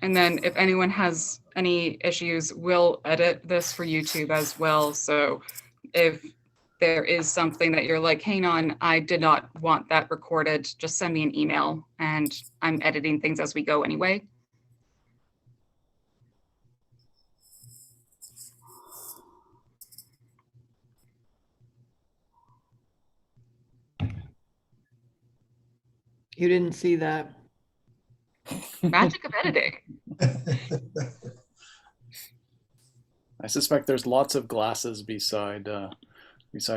And then if anyone has any issues, we'll edit this for YouTube as well. So if there is something that you're like, hang on, I did not want that recorded, just send me an email, and I'm editing things as we go anyway. You didn't see that. Magic of editing. I suspect there's lots of glasses beside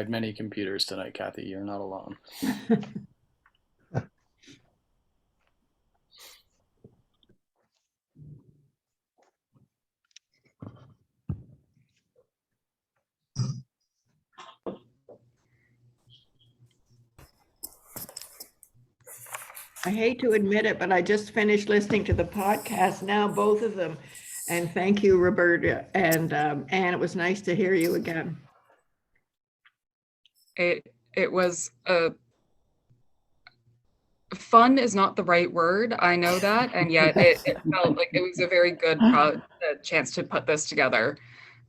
many computers tonight, Kathy. You're not alone. I hate to admit it, but I just finished listening to the podcast now, both of them. And thank you, Roberta. And Anne, it was nice to hear you again. It was fun is not the right word. I know that. And yet it felt like it was a very good chance to put this together.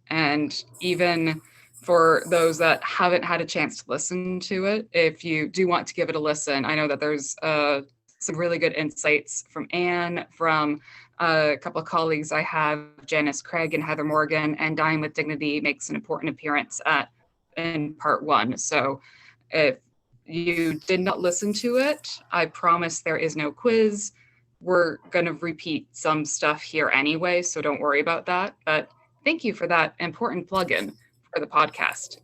And even for those that haven't had a chance to listen to it, if you do want to give it a listen, I know that there's some really good insights from Anne, from a couple of colleagues I have, Janice Craig and Heather Morgan, and Dying with Dignity makes an important appearance in part 1. So if you did not listen to it, I promise there is no quiz. We're going to repeat some stuff here anyway, so don't worry about that. But thank you for that important plug-in for the podcast.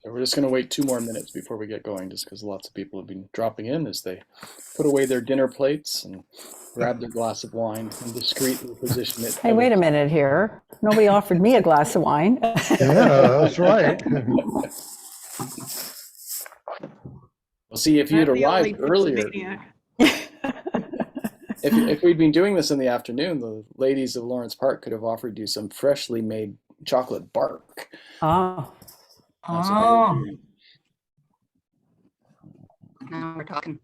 So we're just going to wait 2 more minutes before we get going, just because lots of people have been dropping in as they put away their dinner plates and grab their glass of wine and discreetly position it. Hey, wait a minute here. Nobody offered me a glass of wine. Yeah, that's right. Well, see, if you'd arrived earlier, if we'd been doing this in the afternoon, the ladies of Lawrence Park could have offered you some freshly made chocolate bark. Oh. Oh. Now we're talking.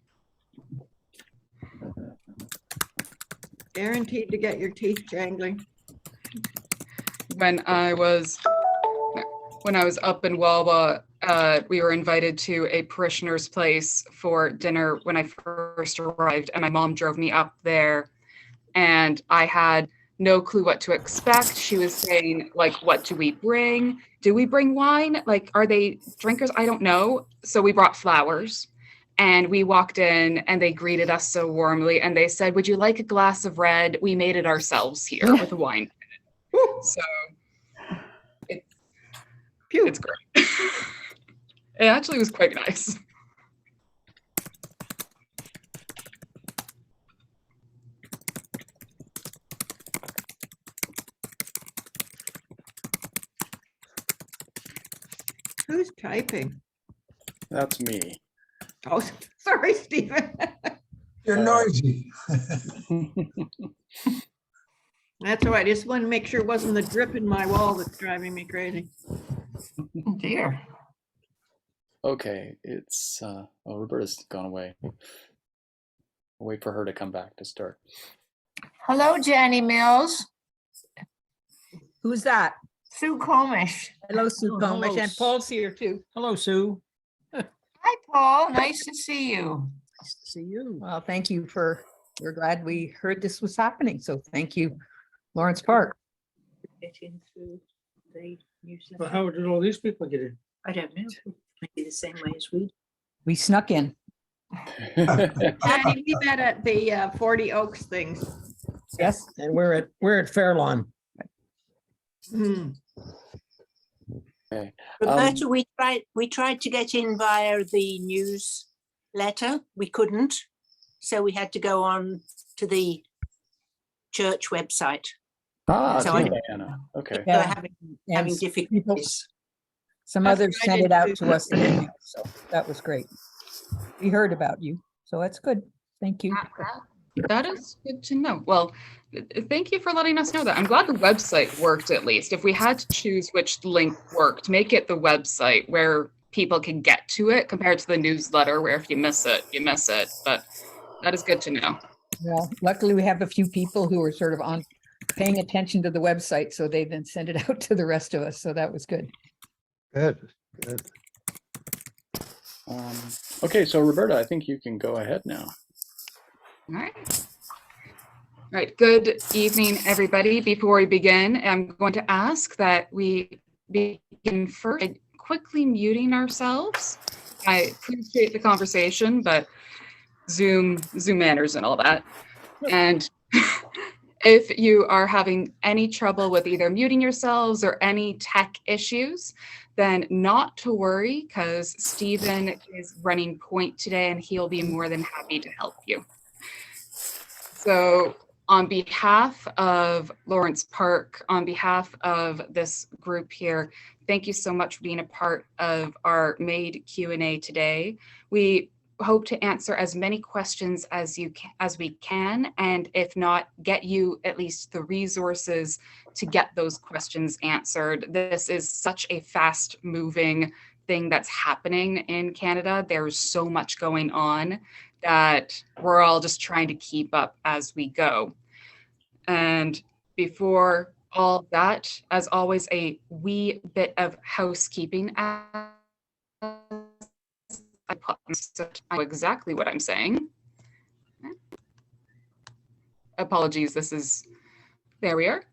Guaranteed to get your teeth jangling. When I was up in Wawa, we were invited to a parishioner's place for dinner when I first arrived, and my mom drove me up there, and I had no clue what to expect. She was saying, like, what do we bring? Do we bring wine? Like, are they drinkers? I don't know. So we brought flowers, and we walked in, and they greeted us so warmly, and they said, would you like a glass of red? We made it ourselves here with a wine. So it's great. It actually was quite nice. Who's typing? That's me. Oh, sorry, Stephen. You're noisy. That's all right. I just want to make sure it wasn't the drip in my wall that's driving me crazy. Oh dear. Okay, it's Roberta's gone away. We'll wait for her to come back to start. Hello, Jenny Mills. Who's that? Sue Comish. Hello, Sue Comish, and Paul's here too. Hello, Sue. Hi, Paul. Nice to see you. Nice to see you. Well, thank you we're glad we heard this was happening. So thank you, Lawrence Park. Getting through the newsletter. But how did all these people get in? I don't know. Maybe the same way as we. We snuck in. Patty, we met at the 40 Oaks things. Yes. And we're at Fairlawn. Hmm. Okay. Roberta, we tried to get in via the newsletter. We couldn't, so we had to go on to the church website. So Okay, Diana. Okay. We're having And difficulties. some That's others what I sent did it out too. to us. in the mail, So that was great. We heard about you. So that's good. Thank you. That is good to know. Well, thank you for letting us know that. I'm glad the website worked at least. If we had to choose which link worked, make it the website where people can get to it compared to the newsletter where if you miss it, you miss it. But That is good to know. Well, luckily we have a few people who are sort of on paying attention to the website, so they then send it out to the rest of us. So that was good. Good, good. Okay, so Roberta, I think you can go ahead now. All right. All right. Good evening, everybody. Before we begin, I'm going to ask that we begin first by quickly muting ourselves. I appreciate the conversation, but Zoom manners and all that. And if you are having any trouble with either muting yourselves or any tech issues, then not to worry, because Stephen is running point today and he'll be more than happy to help you. So on behalf of Lawrence Park, on behalf of this group here, thank you so much for being a part of our MAiD Q&A today. We hope to answer as many questions as we can, and if not, get you at least the resources to get those questions answered. This is such a fast moving thing that's happening in Canada. There's so much going on that we're all just trying to keep up as we go. And before all that, as always, a wee bit of housekeeping. I know exactly what I'm saying. Apologies, there we are.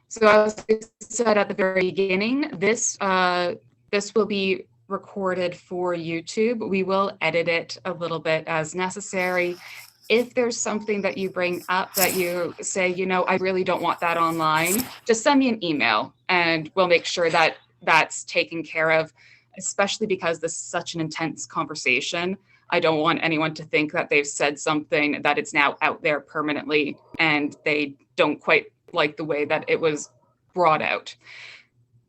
So as I said at the very beginning, this will be recorded for YouTube. We will edit it a little bit as necessary. If there's something that you bring up that you say, I really don't want that online, just send me an email and we'll make sure that that's taken care of, especially because this is such an intense conversation. I don't want anyone to think that they've said something that it's now out there permanently and they don't quite like the way that it was brought out.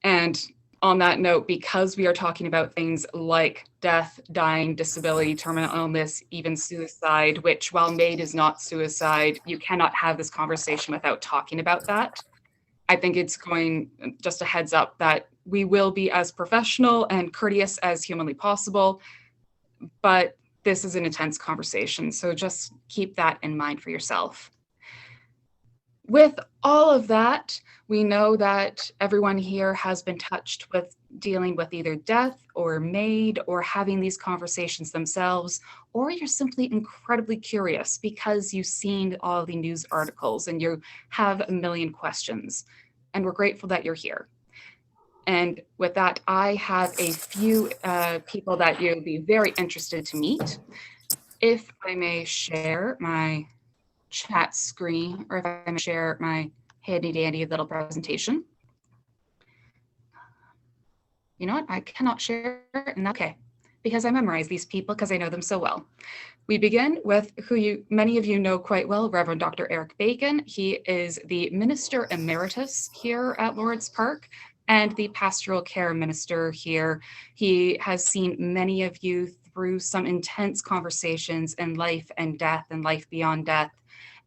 And on that note, because we are talking about things like death, dying, disability, terminal illness, even suicide, which while MAiD is not suicide, you cannot have this conversation without talking about that. I think it's just a heads up that we will be as professional and courteous as humanly possible, but this is an intense conversation, so just keep that in mind for yourself. With all of that, we know that everyone here has been touched with dealing with either death or MAiD or having these conversations themselves, or you're simply incredibly curious because you've seen all the news articles and you have a million questions. And we're grateful that you're here. And with that, I have a few people that you'll be very interested to meet. If I may share my chat screen, or if I may share my handy dandy little presentation. You know what? I cannot share it. Okay, because I memorize these people because I know them so well. We begin with who many of you know quite well, Reverend Dr. Eric Bacon. He is the Minister Emeritus here at Lawrence Park and the Pastoral Care Minister here. He has seen many of you through some intense conversations in life and death and life beyond death,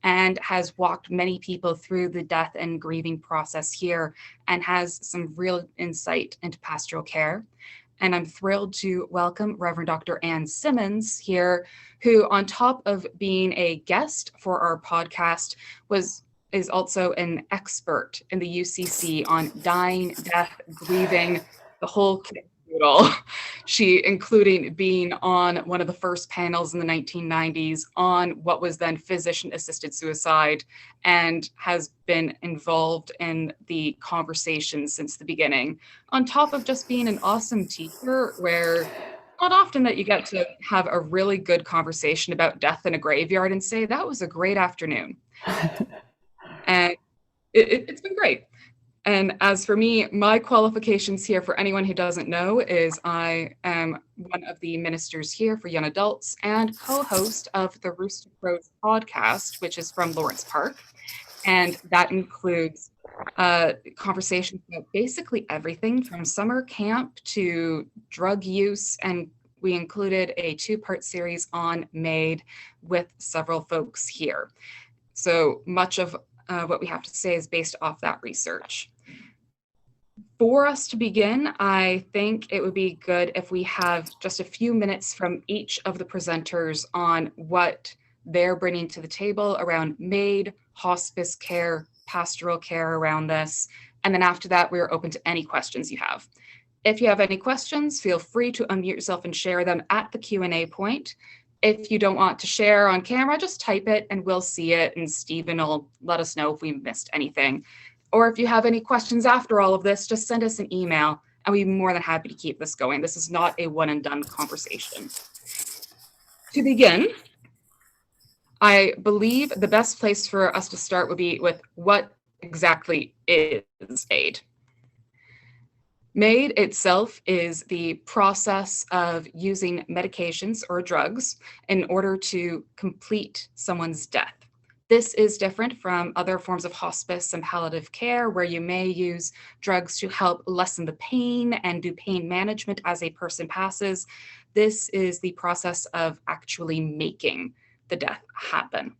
and has walked many people through the death and grieving process here and has some real insight into pastoral care. And I'm thrilled to welcome Reverend Dr. Ann Simmonds here, who on top of being a guest for our podcast is also an expert in the UCC on dying, death, grieving, the whole kit and caboodle. She, including being on one of the first panels in the 1990s on what was then physician-assisted suicide, and has been involved in the conversation since the beginning, on top of just being an awesome teacher, where not often that you get to have a really good conversation about death in a graveyard and say, that was a great afternoon. And it's been great. And as for me, my qualifications here, for anyone who doesn't know, is I am one of the ministers here for young adults and co-host of the Rooster Crows podcast, which is from Lawrence Park. And that includes conversations about basically everything from summer camp to drug use. And we included a 2-part series on MAiD with several folks here. So much of what we have to say is based off that research. For us to begin, I think it would be good if we have just a few minutes from each of the presenters on what they're bringing to the table around MAiD, hospice care, pastoral care around this. And then after that, we're open to any questions you have. If you have any questions, feel free to unmute yourself and share them at the Q&A point. If you don't want to share on camera, just type it and we'll see it, and Stephen will let us know if we missed anything. Or if you have any questions after all of this, just send us an email and we'd be more than happy to keep this going. This is not a one and done conversation. To begin, I believe the best place for us to start would be with what exactly is MAiD. MAiD itself is the process of using medications or drugs in order to complete someone's death. This is different from other forms of hospice and palliative care, where you may use drugs to help lessen the pain and do pain management as a person passes. This is the process of actually making the death happen.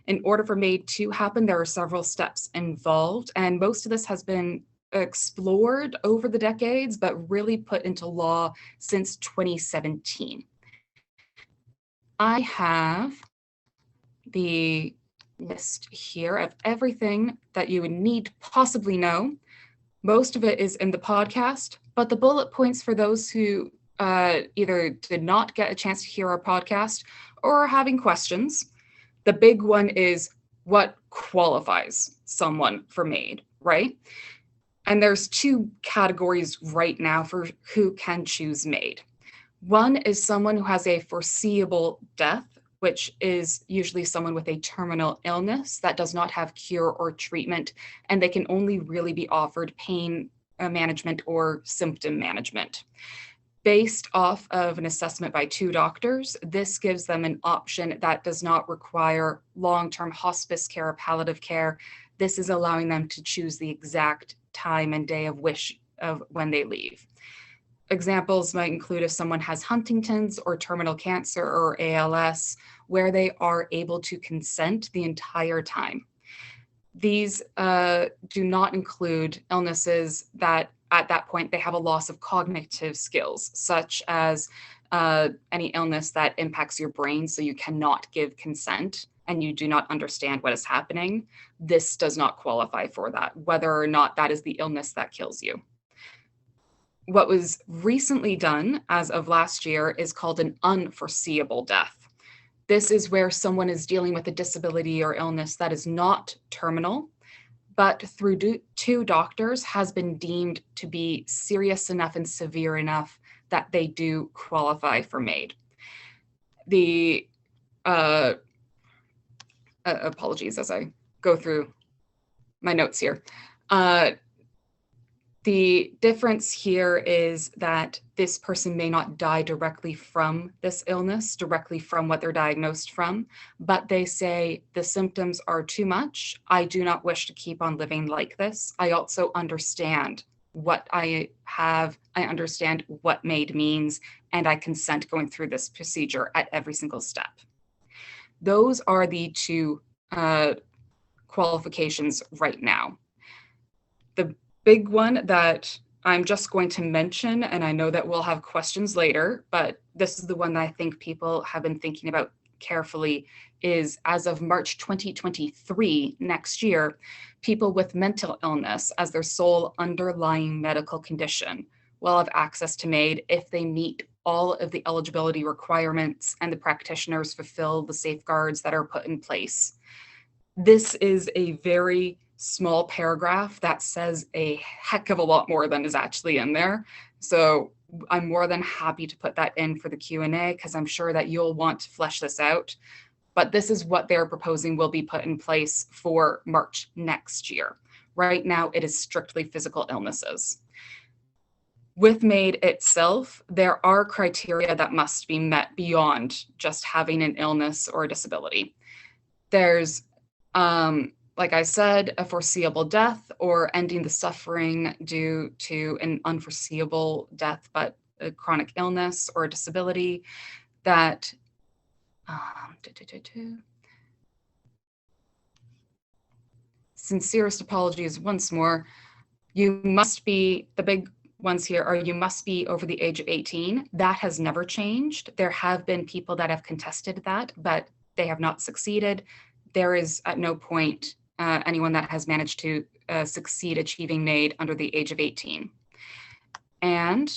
In order for MAiD to happen, there are several steps involved, and most of this has been explored over the decades, but really put into law since 2017. I have the list here of everything that you would need to possibly know. Most of it is in the podcast, but the bullet points for those who either did not get a chance to hear our podcast or are having questions. The big one is what qualifies someone for MAiD, right? And there's two categories right now for who can choose MAiD. One is someone who has a foreseeable death, which is usually someone with a terminal illness that does not have cure or treatment, and they can only really be offered pain management or symptom management. Based off of an assessment by 2 doctors, this gives them an option that does not require long-term hospice care or palliative care. This is allowing them to choose the exact time and day of when they leave. Examples might include if someone has Huntington's or terminal cancer or ALS, where they are able to consent the entire time. These do not include illnesses that at that point they have a loss of cognitive skills, such as any illness that impacts your brain so you cannot give consent and you do not understand what is happening. This does not qualify for that, whether or not that is the illness that kills you. What was recently done as of last year is called an unforeseeable death. This is where someone is dealing with a disability or illness that is not terminal, but through 2 doctors has been deemed to be serious enough and severe enough that they do qualify for MAiD. The apologies as I go through my notes here. The difference here is that this person may not die directly from this illness, directly from what they're diagnosed from, but they say the symptoms are too much. I do not wish to keep on living like this. I also understand what I have. I understand what MAiD means, and I consent going through this procedure at every single step. Those are the 2 qualifications right now. The big one that I'm just going to mention, and I know that we'll have questions later, but this is the one that I think people have been thinking about carefully, is as of March 2023, next year, people with mental illness as their sole underlying medical condition will have access to MAiD if they meet all of the eligibility requirements and the practitioners fulfill the safeguards that are put in place. This is a very small paragraph that says a heck of a lot more than is actually in there. So I'm more than happy to put that in for the Q&A because I'm sure that you'll want to flesh this out. But this is what they're proposing will be put in place for March next year. Right now, it is strictly physical illnesses. With MAiD itself, there are criteria that must be met beyond just having an illness or a disability. There's like I said, a foreseeable death or ending the suffering due to an unforeseeable death, but a chronic illness or a disability that sincerest apologies once more. You must be, the big ones here are you must be over the age of 18. That has never changed. There have been people that have contested that, but they have not succeeded. There is at no point anyone that has managed to succeed achieving MAiD under the age of 18. And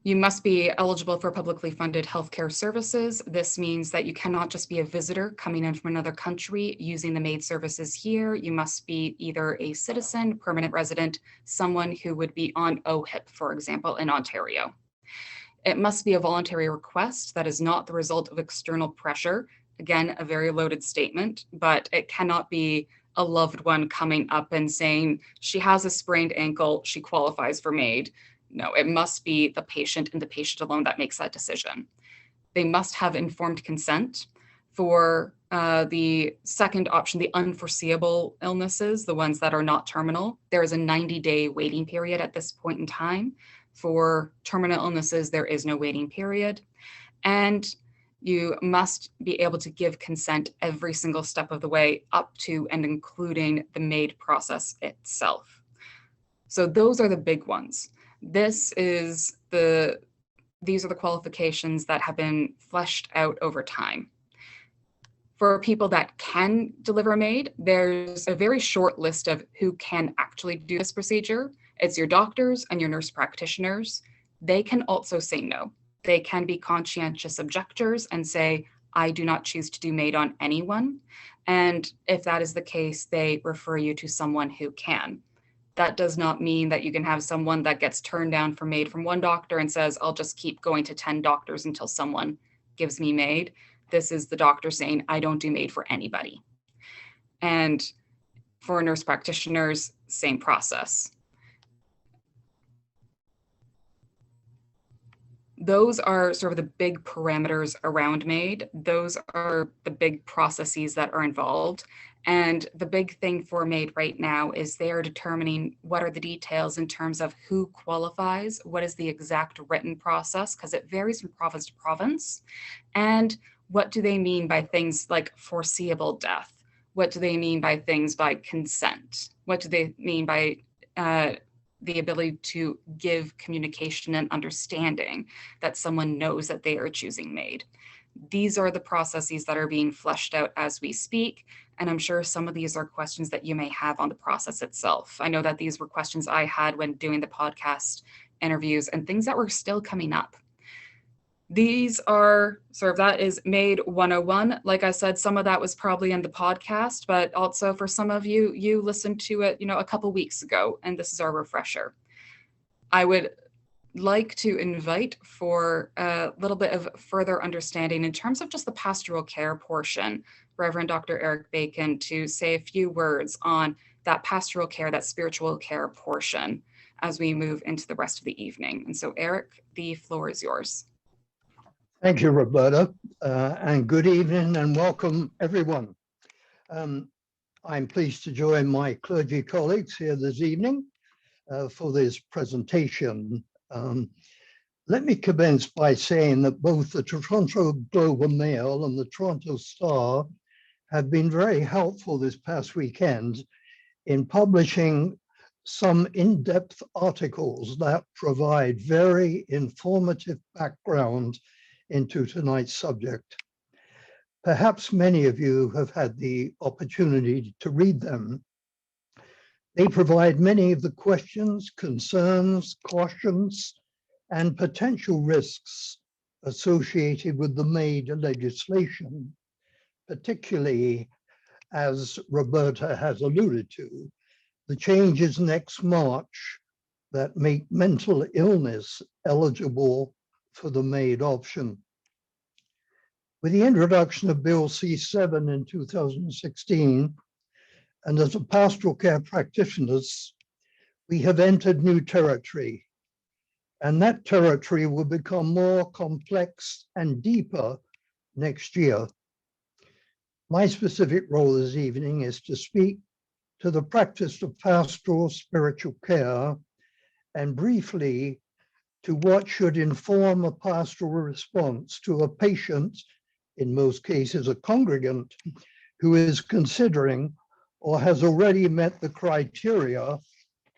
you must be eligible for publicly funded healthcare services. This means that you cannot just be a visitor coming in from another country using the MAiD services here. You must be either a citizen, permanent resident, someone who would be on OHIP, for example, in Ontario. It must be a voluntary request that is not the result of external pressure. Again, a very loaded statement, but it cannot be a loved one coming up and saying, she has a sprained ankle, she qualifies for MAiD. No, it must be the patient and the patient alone that makes that decision. They must have informed consent. For the second option, the unforeseeable illnesses, the ones that are not terminal, there is a 90-day waiting period at this point in time. For terminal illnesses, there is no waiting period. And you must be able to give consent every single step of the way up to and including the MAiD process itself. So those are the big ones. These are the qualifications that have been fleshed out over time. For people that can deliver a MAiD, there's a very short list of who can actually do this procedure. It's your doctors and your nurse practitioners. They can also say no. They can be conscientious objectors and say, I do not choose to do MAiD on anyone. And if that is the case, they refer you to someone who can. That does not mean that you can have someone that gets turned down for MAiD from one doctor and says, I'll just keep going to 10 doctors until someone gives me MAiD. This is the doctor saying, I don't do MAiD for anybody. And for nurse practitioners, same process. Those are sort of the big parameters around MAiD. Those are the big processes that are involved. And the big thing for MAiD right now is they are determining what are the details in terms of who qualifies, what is the exact written process, because it varies from province to province. And what do they mean by things like foreseeable death? What do they mean by things by consent? What do they mean by the ability to give communication and understanding that someone knows that they are choosing MAiD? These are the processes that are being fleshed out as we speak. And I'm sure some of these are questions that you may have on the process itself. I know that these were questions I had when doing the podcast interviews and things that were still coming up. These are sort of, that is MAiD 101. Like I said, some of that was probably in the podcast, but also for some of you, you listened to it, a couple weeks ago, and this is our refresher. I would like to invite for a little bit of further understanding in terms of just the pastoral care portion, Reverend Dr. Eric Bacon, to say a few words on that pastoral care, that spiritual care portion as we move into the rest of the evening. And so Eric, the floor is yours. Thank you, Roberta, and good evening and welcome everyone. I'm pleased to join my clergy colleagues here this evening for this presentation. Let me commence by saying that both the Toronto Globe and Mail and the Toronto Star have been very helpful this past weekend in publishing some in-depth articles that provide very informative background into tonight's subject. Perhaps many of you have had the opportunity to read them. They provide many of the questions, concerns, cautions, and potential risks associated with the MAiD legislation, particularly, as Roberta has alluded to, the changes next March that make mental illness eligible for the MAiD option. With the introduction of Bill C7 in 2016, and as a pastoral care practitioners, we have entered new territory, and that territory will become more complex and deeper next year. My specific role this evening is to speak to the practice of pastoral spiritual care and briefly to what should inform a pastoral response to a patient in most cases a congregant, who is considering or has already met the criteria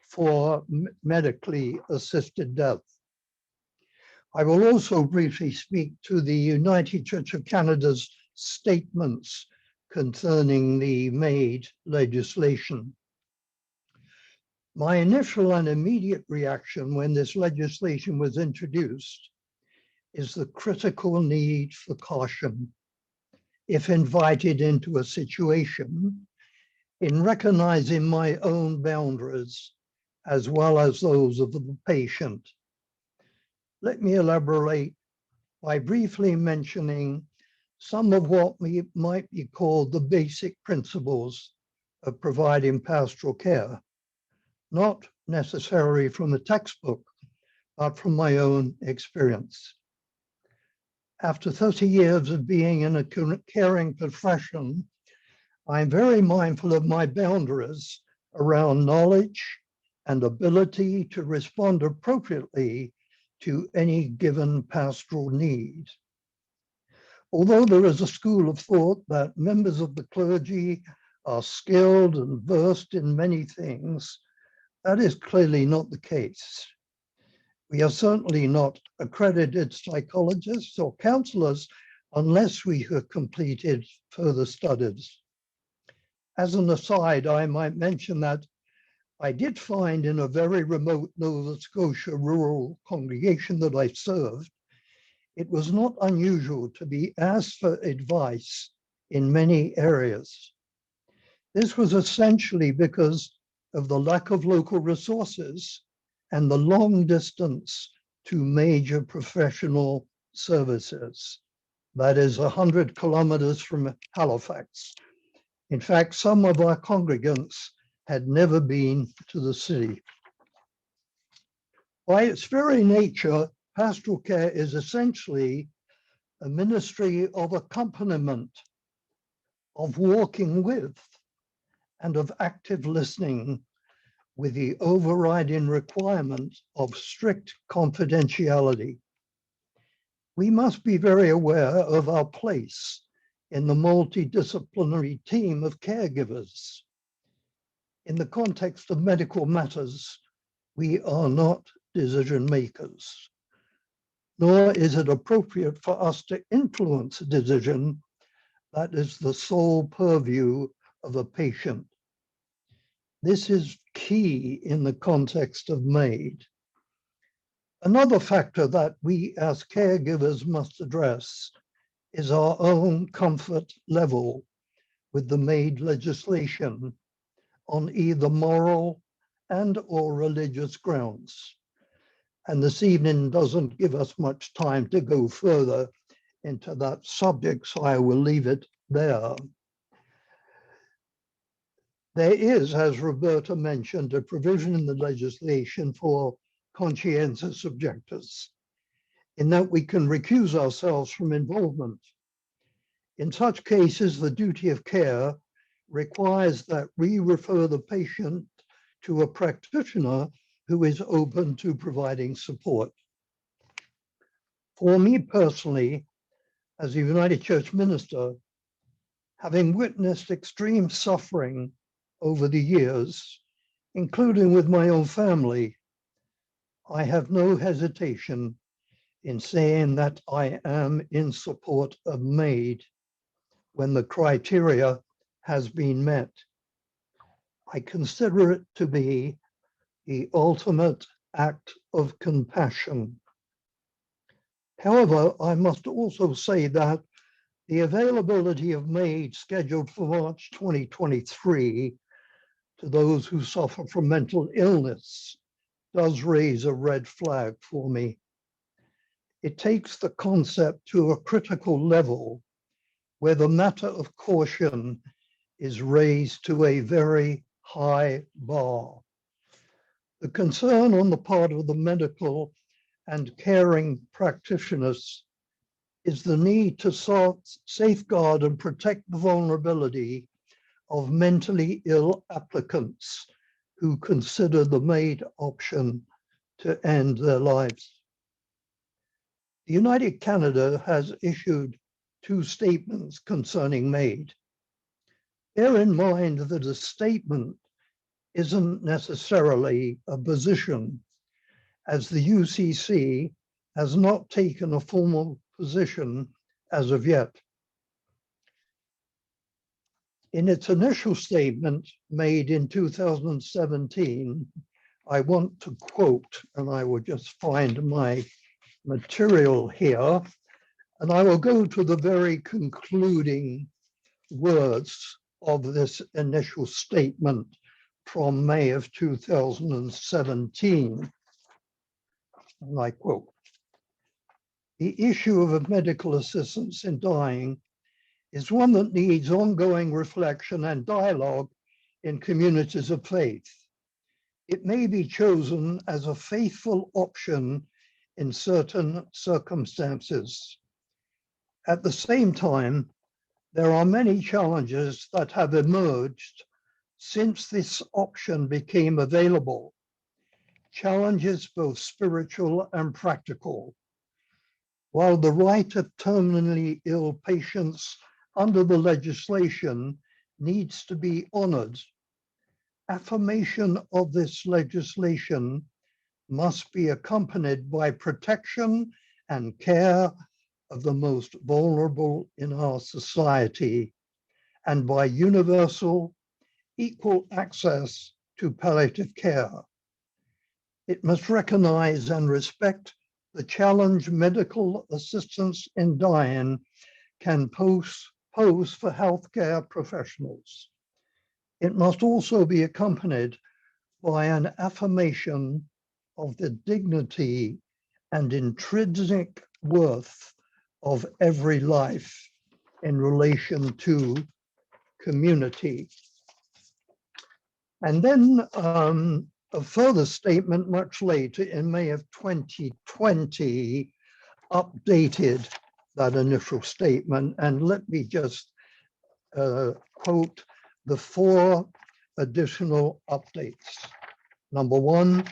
for medically assisted death. I will also briefly speak to the United Church of Canada's statements concerning the MAiD legislation. My initial and immediate reaction when this legislation was introduced is the critical need for caution if invited into a situation in recognizing my own boundaries as well as those of the patient. Let me elaborate by briefly mentioning some of what might be called the basic principles of providing pastoral care, not necessarily from the textbook, but from my own experience. After 30 years of being in a caring profession, I'm very mindful of my boundaries around knowledge and ability to respond appropriately to any given pastoral need. Although there is a school of thought that members of the clergy are skilled and versed in many things, that is clearly not the case. We are certainly not accredited psychologists or counselors unless we have completed further studies. As an aside, I might mention that I did find in a very remote Nova Scotia rural congregation that I served, it was not unusual to be asked for advice in many areas. This was essentially because of the lack of local resources and the long distance to major professional services. That is 100 kilometers from Halifax. In fact, some of our congregants had never been to the city. By its very nature, pastoral care is essentially a ministry of accompaniment, of walking with, and of active listening, with the overriding requirement of strict confidentiality. We must be very aware of our place in the multidisciplinary team of caregivers. In the context of medical matters, we are not decision makers, nor is it appropriate for us to influence a decision that is the sole purview of a patient. This is key in the context of MAiD. Another factor that we as caregivers must address is our own comfort level with the MAiD legislation on either moral and/or religious grounds. And this evening doesn't give us much time to go further into that subject, so I will leave it there. There is, as Roberta mentioned, a provision in the legislation for conscientious objectors, in that we can recuse ourselves from involvement. In such cases, the duty of care requires that we refer the patient to a practitioner who is open to providing support. For me personally, as a United Church minister, having witnessed extreme suffering over the years, including with my own family, I have no hesitation in saying that I am in support of MAiD when the criteria has been met. I consider it to be the ultimate act of compassion. However, I must also say that the availability of MAiD scheduled for March 2023 to those who suffer from mental illness does raise a red flag for me. It takes the concept to a critical level where the matter of caution is raised to a very high bar. The concern on the part of the medical and caring practitioners is the need to safeguard and protect the vulnerability of mentally ill applicants who consider the MAiD option to end their lives. The United Canada has issued two statements concerning MAiD. Bear in mind that a statement isn't necessarily a position, as the UCC has not taken a formal position as of yet. In its initial statement made in 2017, I want to quote, and I will just find my material here, and I will go to the very concluding words of this initial statement from May of 2017. And I quote, "The issue of medical assistance in dying is one that needs ongoing reflection and dialogue in communities of faith. It may be chosen as a faithful option in certain circumstances. At the same time, there are many challenges that have emerged since this option became available, challenges both spiritual and practical. While the right of terminally ill patients under the legislation needs to be honored, affirmation of this legislation must be accompanied by protection and care of the most vulnerable in our society, and by universal, equal access to palliative care. It must recognize and respect the challenge medical assistance in dying can pose for healthcare professionals. It must also be accompanied by an affirmation of the dignity and intrinsic worth of every life in relation to community." And then a further statement much later in May of 2020 updated that initial statement. And let me just quote the 4 additional updates. Number 1,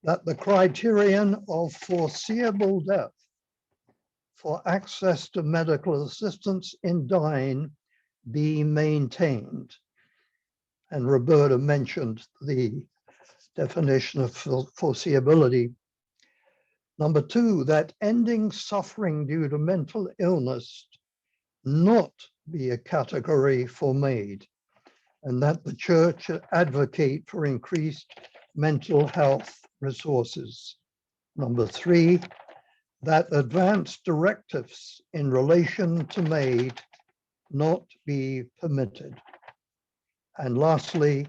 that the criterion of foreseeable death for access to medical assistance in dying be maintained. And Roberta mentioned the definition of foreseeability. Number 2, that ending suffering due to mental illness not be a category for MAiD, and that the church advocate for increased mental health resources. Number 3, that advanced directives in relation to MAiD not be permitted. And lastly,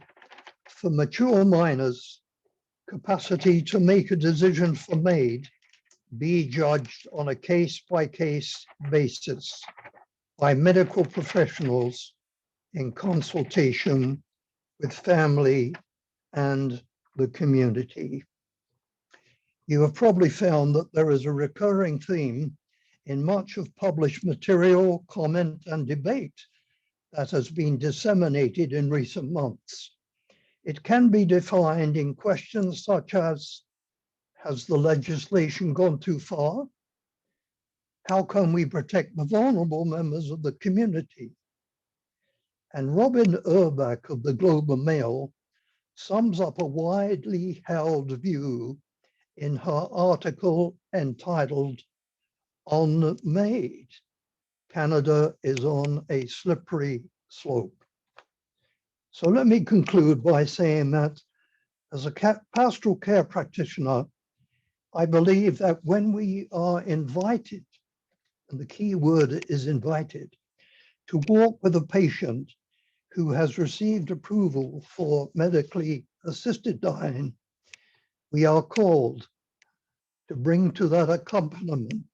for mature minors, capacity to make a decision for MAiD be judged on a case-by-case basis by medical professionals in consultation with family and the community. You have probably found that there is a recurring theme in much of published material, comment, and debate that has been disseminated in recent months. It can be defined in questions such as, has the legislation gone too far? How can we protect the vulnerable members of the community? And Robin Urbach of the Globe and Mail sums up a widely held view in her article entitled "On MAiD, Canada is on a slippery slope." So let me conclude by saying that as a pastoral care practitioner, I believe that when we are invited, and the key word is invited, to walk with a patient who has received approval for medically assisted dying, we are called to bring to that accompaniment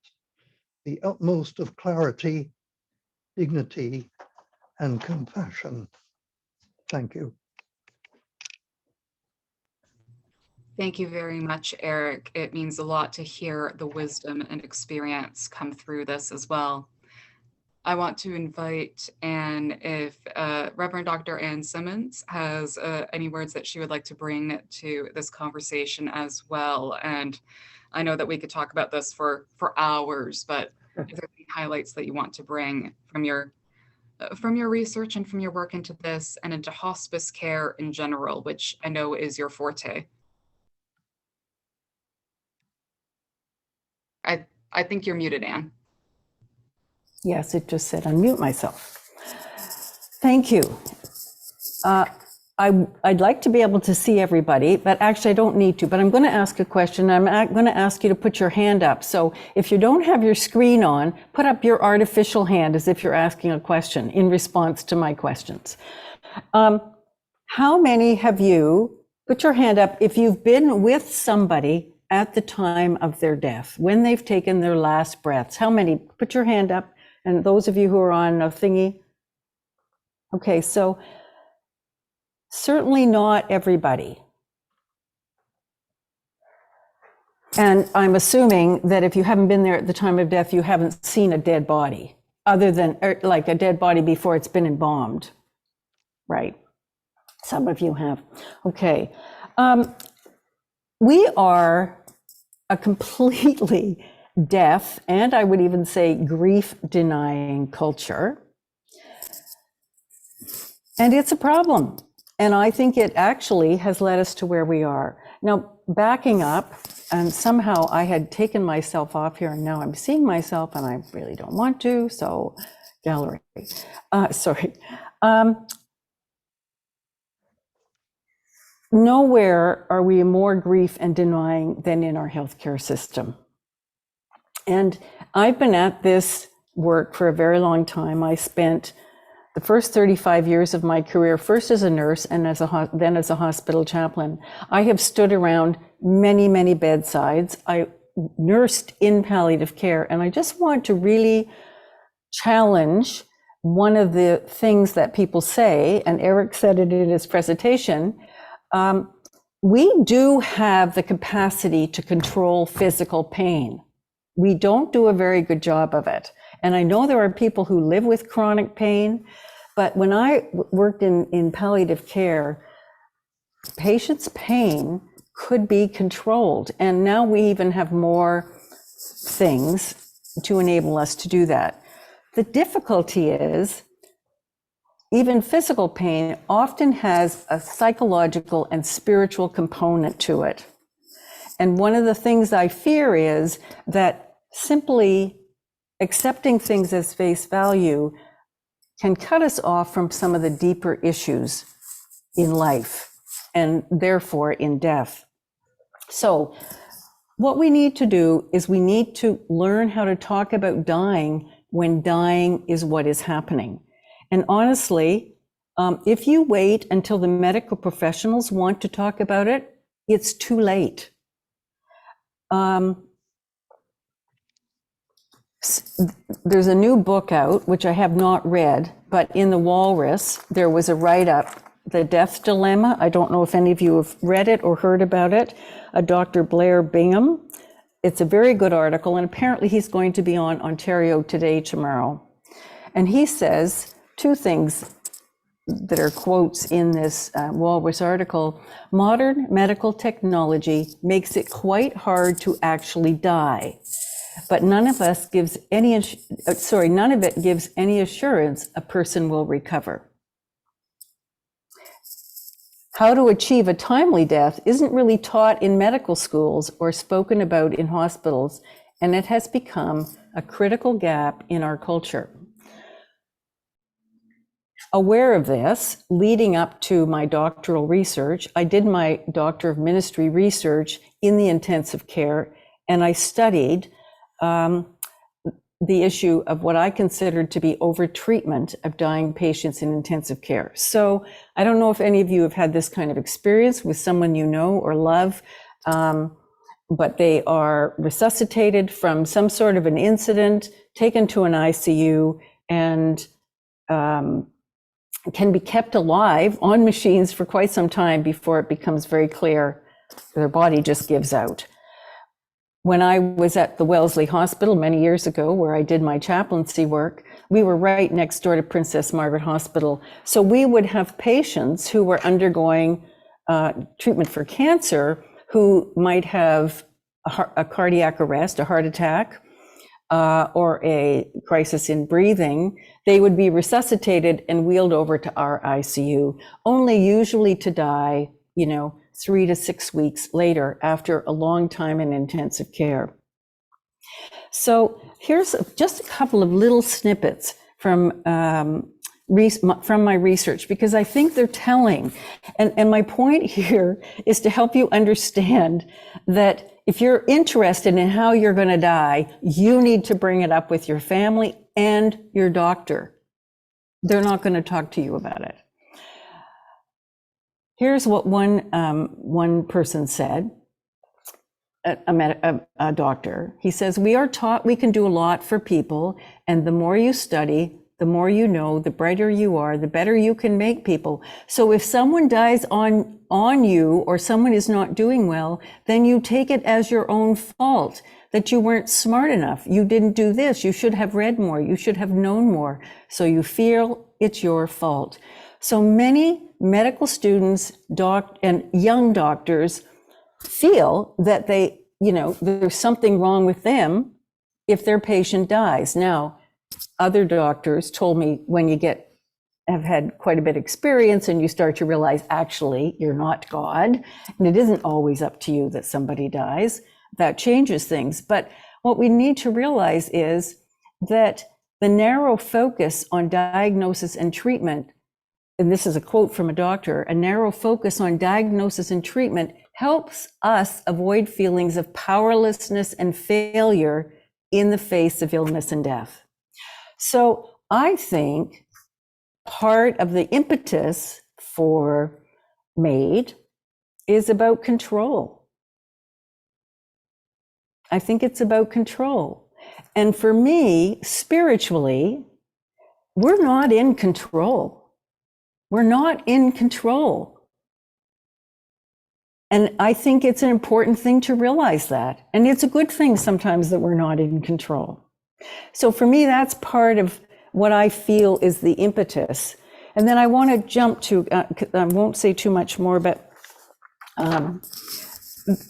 the utmost of clarity, dignity, and compassion. Thank you. Thank you very much, Eric. It means a lot to hear the wisdom and experience come through this as well. I want to invite Anne, if Reverend Dr. Anne Simmonds has any words that she would like to bring to this conversation as well. And I know that we could talk about this for hours, but if there's highlights that you want to bring from your research and from your work into this and into hospice care in general, which I know is your forte. I think you're muted, Anne. Yes, it just said unmute myself. Thank you. I'd like to be able to see everybody, but actually I don't need to, but I'm going to ask a question. I'm going to ask you to put your hand up. So if you don't have your screen on, put up your artificial hand as if you're asking a question in response to my questions. How many have you, put your hand up if you've been with somebody at the time of their death, when they've taken their last breaths? How many? Put your hand up. And those of you who are on a thingy. Okay, so certainly not everybody. And I'm assuming that if you haven't been there at the time of death, you haven't seen a dead body, other than like a dead body before it's been embalmed, right? Some of you have. Okay. We are a completely death, and I would even say grief-denying culture. And it's a problem. And I think it actually has led us to where we are. Now, backing up, and somehow I had taken myself off here, and now I'm seeing myself, and I really don't want to, so gallery. Sorry. Nowhere are we more grief and denying than in our healthcare system. And I've been at this work for a very long time. I spent the first 35 years of my career, first as a nurse and then as a hospital chaplain. I have stood around many, many bedsides. I nursed in palliative care, and I just want to really challenge one of the things that people say, and Eric said it in his presentation. We do have the capacity to control physical pain. We don't do a very good job of it. And I know there are people who live with chronic pain, but when I worked in palliative care, patients' pain could be controlled. And now we even have more things to enable us to do that. The difficulty is, even physical pain often has a psychological and spiritual component to it. And one of the things I fear is that simply accepting things as face value can cut us off from some of the deeper issues in life and therefore in death. So what we need to do is we need to learn how to talk about dying when dying is what is happening. And honestly, if you wait until the medical professionals want to talk about it, it's too late. There's a new book out, which I have not read, but in the Walrus, there was a write-up, The Death Dilemma. I don't know if any of you have read it or heard about it. Dr. Blair Bingham. It's a very good article, and apparently he's going to be on Ontario Today tomorrow. And he says two things that are quotes in this Walrus article. Modern medical technology makes it quite hard to actually die, but none of it gives any assurance a person will recover. How to achieve a timely death isn't really taught in medical schools or spoken about in hospitals, and it has become a critical gap in our culture. Aware of this, leading up to my doctoral research, I did my Doctor of Ministry research in the intensive care, and I studied the issue of what I considered to be over-treatment of dying patients in intensive care. So I don't know if any of you have had this kind of experience with someone you know or love, but they are resuscitated from some sort of an incident, taken to an ICU, and can be kept alive on machines for quite some time before it becomes very clear their body just gives out. When I was at the Wellesley Hospital many years ago, where I did my chaplaincy work, we were right next door to Princess Margaret Hospital. So we would have patients who were undergoing treatment for cancer who might have a cardiac arrest, a heart attack, or a crisis in breathing, they would be resuscitated and wheeled over to our ICU, only usually to die, 3 to 6 weeks later after a long time in intensive care. So here's just a couple of little snippets from my research, because I think they're telling. And my point here is to help you understand that if you're interested in how you're going to die, you need to bring it up with your family and your doctor. They're not going to talk to you about it. Here's what one person said, a doctor. He says, "We are taught we can do a lot for people, and the more you study, the more you know, the brighter you are, the better you can make people. So if someone dies on you, or someone is not doing well, then you take it as your own fault, that you weren't smart enough. You didn't do this. You should have read more. You should have known more. So you feel it's your fault." So many medical students, and young doctors feel that there's something wrong with them if their patient dies. Now, other doctors told me when you have had quite a bit of experience and you start to realize, actually, you're not God, and it isn't always up to you that somebody dies. That changes things. But what we need to realize is that the narrow focus on diagnosis and treatment, and this is a quote from a doctor, a narrow focus on diagnosis and treatment helps us avoid feelings of powerlessness and failure in the face of illness and death. So I think part of the impetus for MAiD is about control. I think it's about control. And for me, spiritually, we're not in control. We're not in control. And I think it's an important thing to realize that. And it's a good thing sometimes that we're not in control. So for me, that's part of what I feel is the impetus. And then I want to jump to, I won't say too much more, but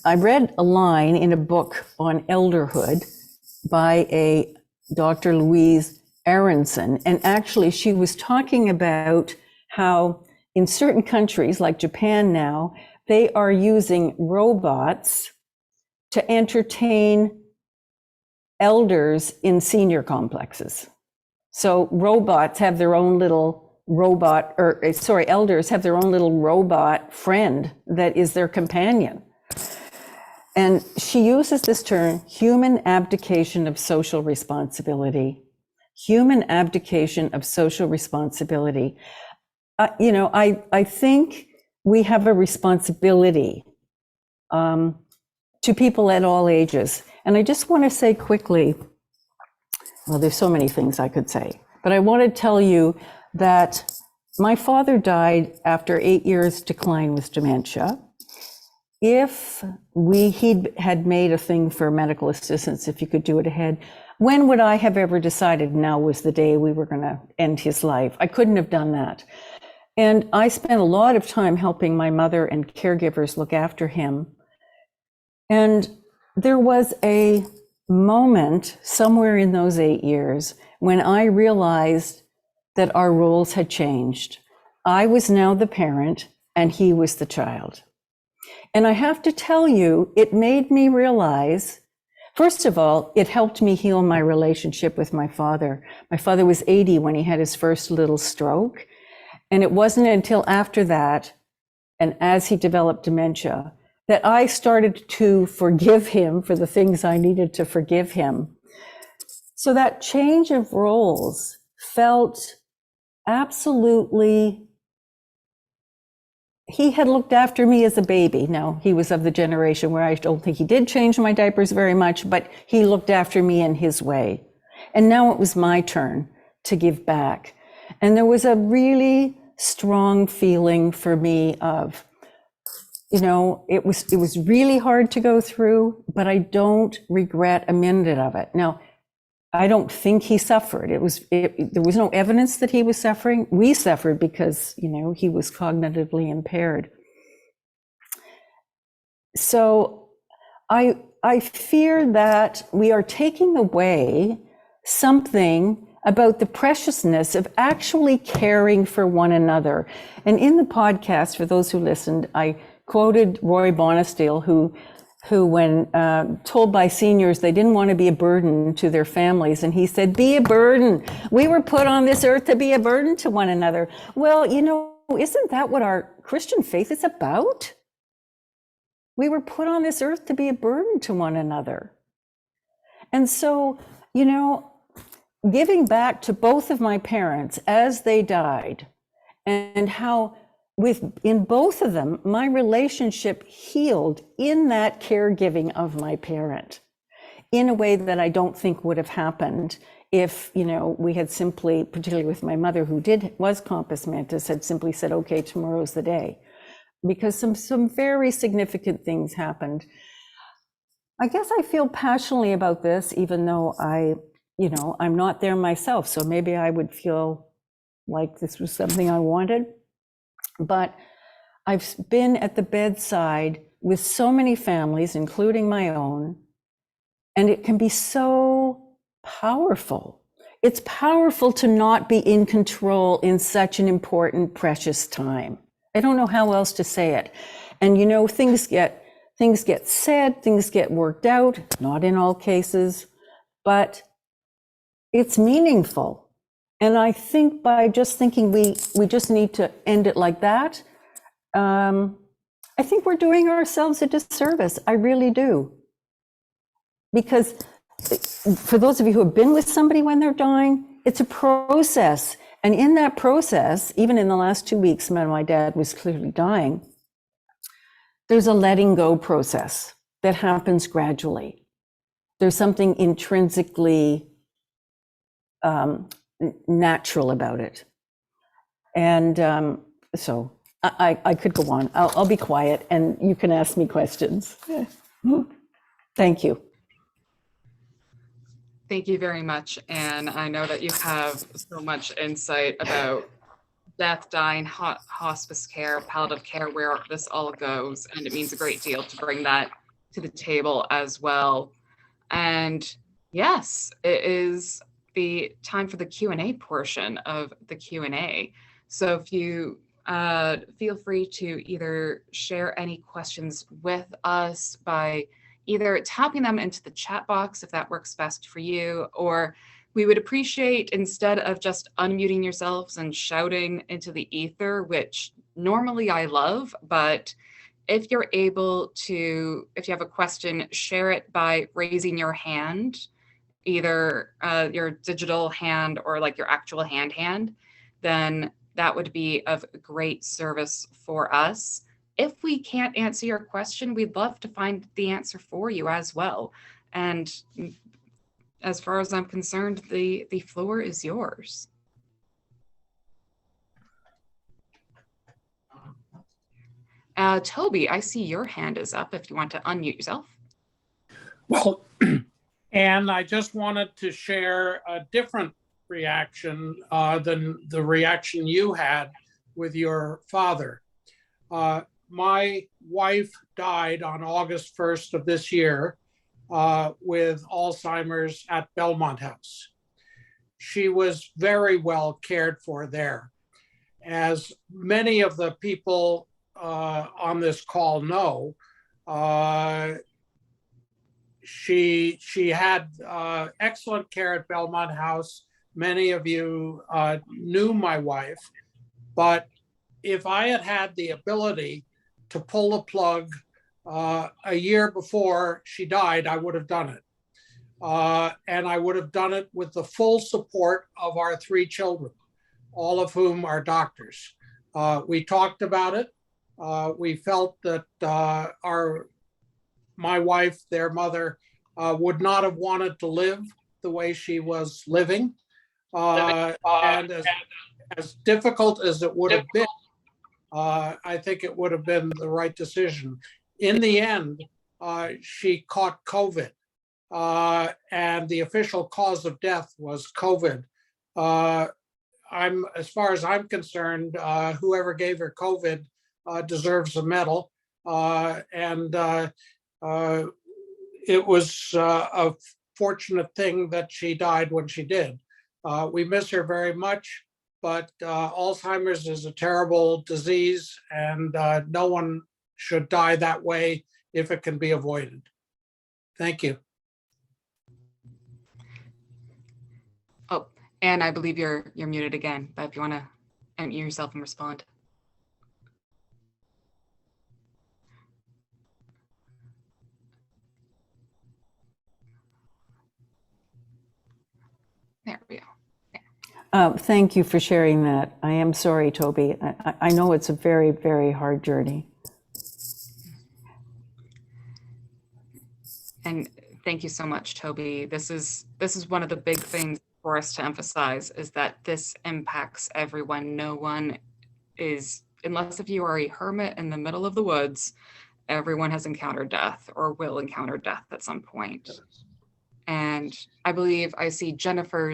I read a line in a book on elderhood by a Dr. Louise Aronson. And actually, she was talking about how in certain countries like Japan now, they are using robots to entertain elders in senior complexes. So robots have their own little robot, elders have their own little robot friend that is their companion. And she uses this term, human abdication of social responsibility. Human abdication of social responsibility. I think we have a responsibility to people at all ages. And I just want to say quickly, well, there's so many things I could say, but I want to tell you that my father died after 8 years decline with dementia. If he had made a thing for medical assistance, if you could do it ahead, when would I have ever decided now was the day we were going to end his life? I couldn't have done that. And I spent a lot of time helping my mother and caregivers look after him. And there was a moment somewhere in those 8 years when I realized that our roles had changed. I was now the parent and he was the child. And I have to tell you, it made me realize, first of all, it helped me heal my relationship with my father. My father was 80 when he had his first little stroke. And it wasn't until after that, and as he developed dementia, that I started to forgive him for the things I needed to forgive him. So that change of roles felt absolutely, he had looked after me as a baby. Now, he was of the generation where I don't think he did change my diapers very much, but he looked after me in his way. And now it was my turn to give back. And there was a really strong feeling for me of, it was really hard to go through, but I don't regret a minute of it. Now, I don't think he suffered. There was no evidence that he was suffering. We suffered because, he was cognitively impaired. So I I fear that we are taking away something about the preciousness of actually caring for one another. And in the podcast, for those who listened, I quoted Roy Bonesteel, who when told by seniors they didn't want to be a burden to their families, and he said, be a burden. We were put on this earth to be a burden to one another. Well, you know, isn't that what our Christian faith is about? We were put on this earth to be a burden to one another. And so, you know, giving back to both of my parents as they died, and how in both of them, my relationship healed in that caregiving of my parent in a way that I don't think would have happened if, you know, we had simply, particularly with my mother who was compos mentis, had simply said, okay, tomorrow's the day. Because some very significant things happened. I guess I feel passionately about this, even though I'm not there myself. So maybe I would feel like this was something I wanted. But I've been at the bedside with so many families, including my own, and it can be so powerful. It's powerful to not be in control in such an important, precious time. I don't know how else to say it. And you know, things get said, things get worked out, not in all cases, but it's meaningful. And I think by just thinking we just need to end it like that, I think we're doing ourselves a disservice. I really do. Because for those of you who have been with somebody when they're dying, it's a process. And in that process, even in the last 2 weeks when my dad was clearly dying, there's a letting go process that happens gradually. There's something intrinsically natural about it. And so I could go on. I'll be quiet and you can ask me questions. Thank you. Thank you very much. And I know that you have so much insight about death, dying, hospice care, palliative care, where this all goes. And it means a great deal to bring that to the table as well. And yes, it is the time for the Q&A portion of the Q&A. So if you feel free to either share any questions with us by either tapping them into the chat box if that works best for you, or we would appreciate, instead of just unmuting yourselves and shouting into the ether, which normally I love, but if you're able to, if you have a question, share it by raising your hand, either your digital hand or like your actual hand, then that would be of great service for us. If we can't answer your question, we'd love to find the answer for you as well. And as far as I'm concerned, the floor is yours. Toby, I see your hand is up if you want to unmute yourself. Well, and I just wanted to share a different reaction than the reaction you had with your father. My wife died on August 1st of this year with Alzheimer's at Belmont House. She was very well cared for there. As many of the people on this call know, she had excellent care at Belmont House. Many of you knew my wife, but if I had had the ability to pull the plug a year before she died, I would have done it. And I would have done it with the full support of our 3 children, all of whom are doctors. We talked about it. We felt that my wife, their mother, would not have wanted to live the way she was living. And as difficult as it would have been, I think it would have been the right decision. In the end, she caught COVID, and the official cause of death was COVID. As far as I'm concerned, whoever gave her COVID it was a fortunate thing that she died when she did. We miss her very much, but Alzheimer's is a terrible disease, and no one should die that way if it can be avoided. Thank you. Oh, and I believe you're muted again, but if you want to unmute yourself and respond. There we go. Thank you for sharing that. I am sorry, Toby. I know it's a very, very hard journey. And thank you so much, Toby. This is one of the big things for us to emphasize, is that this impacts everyone. No one is, unless if you are a hermit in the middle of the woods, everyone has encountered death or will encounter death at some point. And I believe I see Jennifer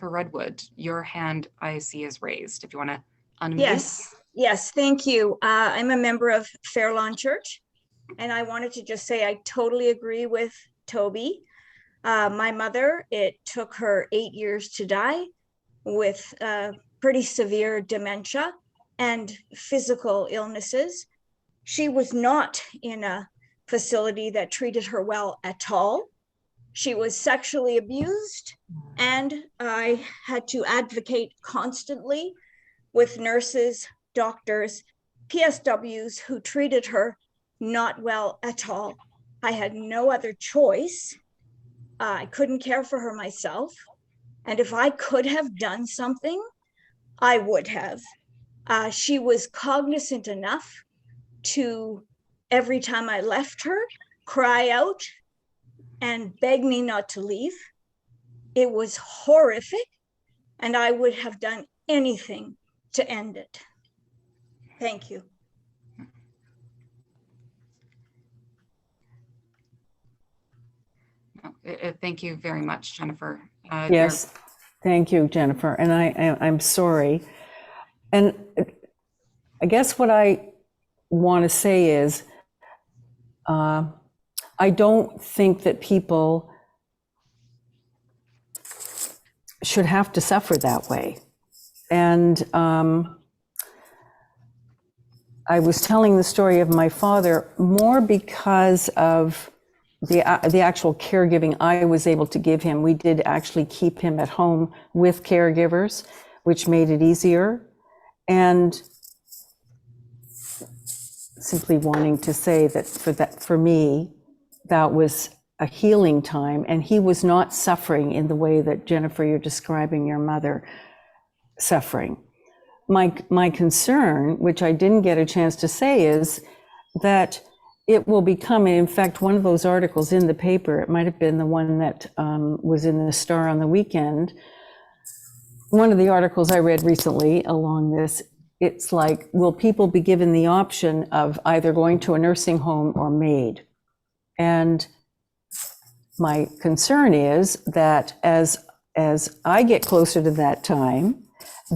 Redwood. Your hand I see is raised. If you want to unmute. Yes, thank you. I'm a member of Fairlawn Church, and I wanted to just say I totally agree with Toby. My mother, it took her 8 years to die with pretty severe dementia and physical illnesses. She was not in a facility that treated her well at all. She was sexually abused, and I had to advocate constantly with nurses, doctors, PSWs who treated her not well at all. I had no other choice. I couldn't care for her myself. And if I could have done something, I would have. She was cognizant enough to, every time I left her, cry out and beg me not to leave. It was horrific, and I would have done anything to end it. Thank you. Thank you very much, Jennifer. Yes, thank you, Jennifer. And I'm sorry. And I guess what I want to say is, I don't think that people should have to suffer that way. And I was telling the story of my father more because of the actual caregiving I was able to give him. We did actually keep him at home with caregivers, which made it easier. And simply wanting to say that for me, that was a healing time, and he was not suffering in the way that, Jennifer, you're describing your mother suffering. My concern, which I didn't get a chance to say, is that it will become, in fact, one of those articles in the paper, it might have been the one that was in the Star on the weekend, one of the articles I read recently along this, it's like, will people be given the option of either going to a nursing home or MAiD? And my concern is that as I get closer to that time,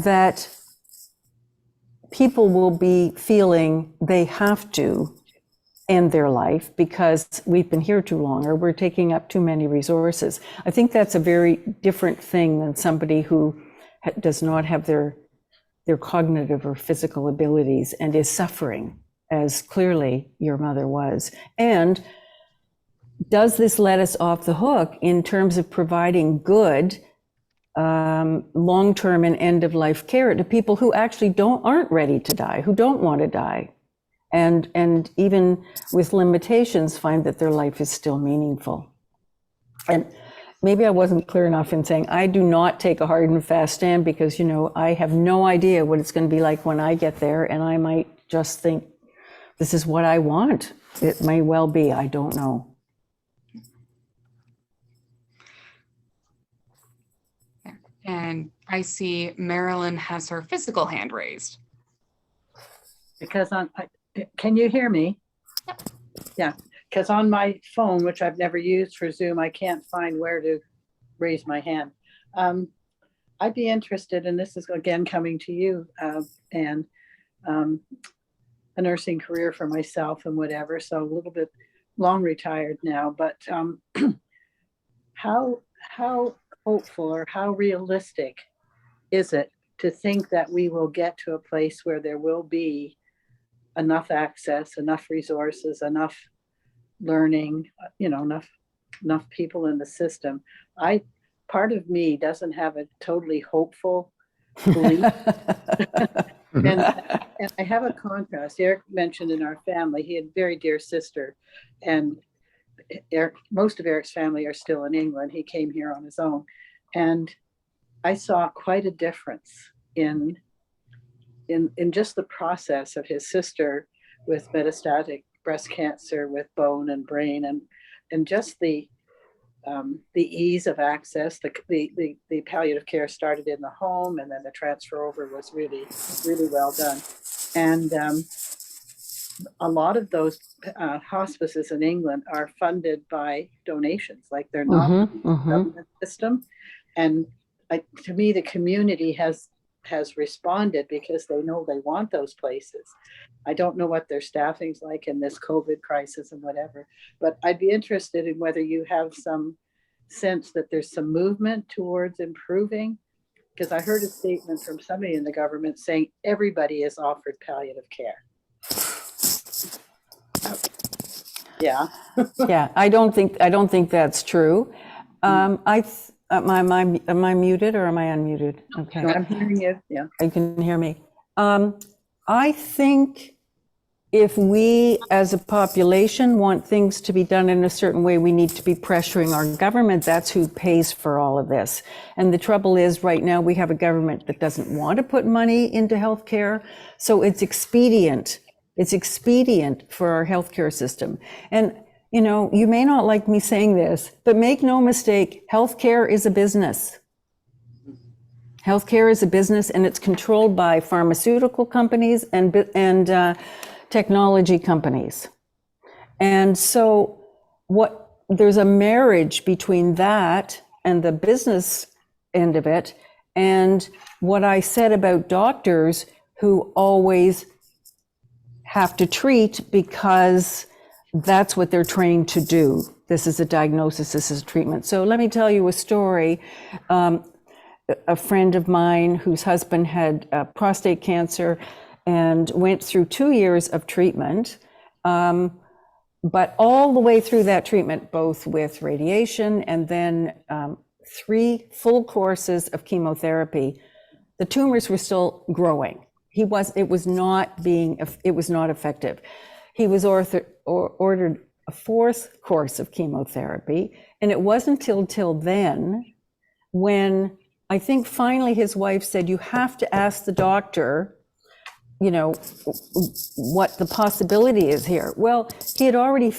that people will be feeling they have to end their life because we've been here too long, or we're taking up too many resources. I think that's a very different thing than somebody who does not have their cognitive or physical abilities and is suffering, as clearly your mother was. And does this let us off the hook in terms of providing good long-term and end-of-life care to people who actually aren't ready to die, who don't want to die, and even with limitations find that their life is still meaningful? And maybe I wasn't clear enough in saying I do not take a hard and fast stand, because, you know, I have no idea what it's going to be like when I get there, and I might just think this is what I want. It may well be, I don't know. And I see Marilyn has her physical hand raised. Because can you hear me? Yep. Yeah, because on my phone, which I've never used for Zoom, I can't find where to raise my hand. I'd be interested, and this is again coming to you, and a nursing career for myself and whatever, so a little bit long retired now, but how hopeful or how realistic is it to think that we will get to a place where there will be enough access, enough resources, enough learning, enough people in the system? Part of me doesn't have a totally hopeful belief. and I have a contrast. Eric mentioned in our family, he had a very dear sister, and most of Eric's family are still in England. He came here on his own, and I saw quite a difference in just the process of his sister with metastatic breast cancer, with bone and brain, and just the ease of access. The palliative care started in the home, and then the transfer over was really, really well done. And a lot of those hospices in England are funded by donations, like they're not the government system. And to me, the community has responded because they know they want those places. I don't know what their staffing's like in this COVID crisis and whatever, but I'd be interested in whether you have some sense that there's some movement towards improving, because I heard a statement from somebody in the government saying everybody is offered palliative care. Yeah. Yeah, I don't think that's true. Am I muted or am I unmuted? Okay. No, I'm hearing you. Yeah. You can hear me. I think if we as a population want things to be done in a certain way, we need to be pressuring our government. That's who pays for all of this. And the trouble is right now we have a government that doesn't want to put money into healthcare. So it's expedient. It's expedient for our healthcare system. And you may not like me saying this, but make no mistake, healthcare is a business. Healthcare is a business, and it's controlled by pharmaceutical companies and technology companies. And so there's a marriage between that and the business end of it, and what I said about doctors who always have to treat because that's what they're trained to do. This is a diagnosis, this is a treatment. So let me tell you a story. A friend of mine whose husband had prostate cancer and went through 2 years of treatment, but all the way through that treatment, both with radiation and then 3 full courses of chemotherapy, the tumors were still growing. It was not effective. He was ordered a 4th course of chemotherapy, and it wasn't till then when I think finally his wife said, you have to ask the doctor, what the possibility is here. Well, he had already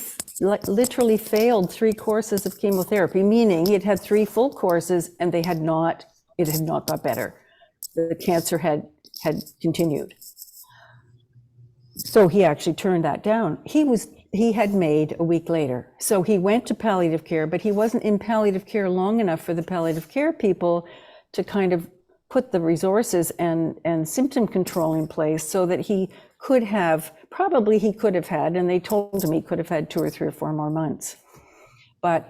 literally failed 3 courses of chemotherapy, meaning he had had 3 full courses and it had not got better. The cancer had continued. So he actually turned that down. He had MAiD a week later. So he went to palliative care, but he wasn't in palliative care long enough for the palliative care people to kind of put the resources and symptom control in place so that he could have had, and they told him he could have had 2 or 3 or 4 more months. But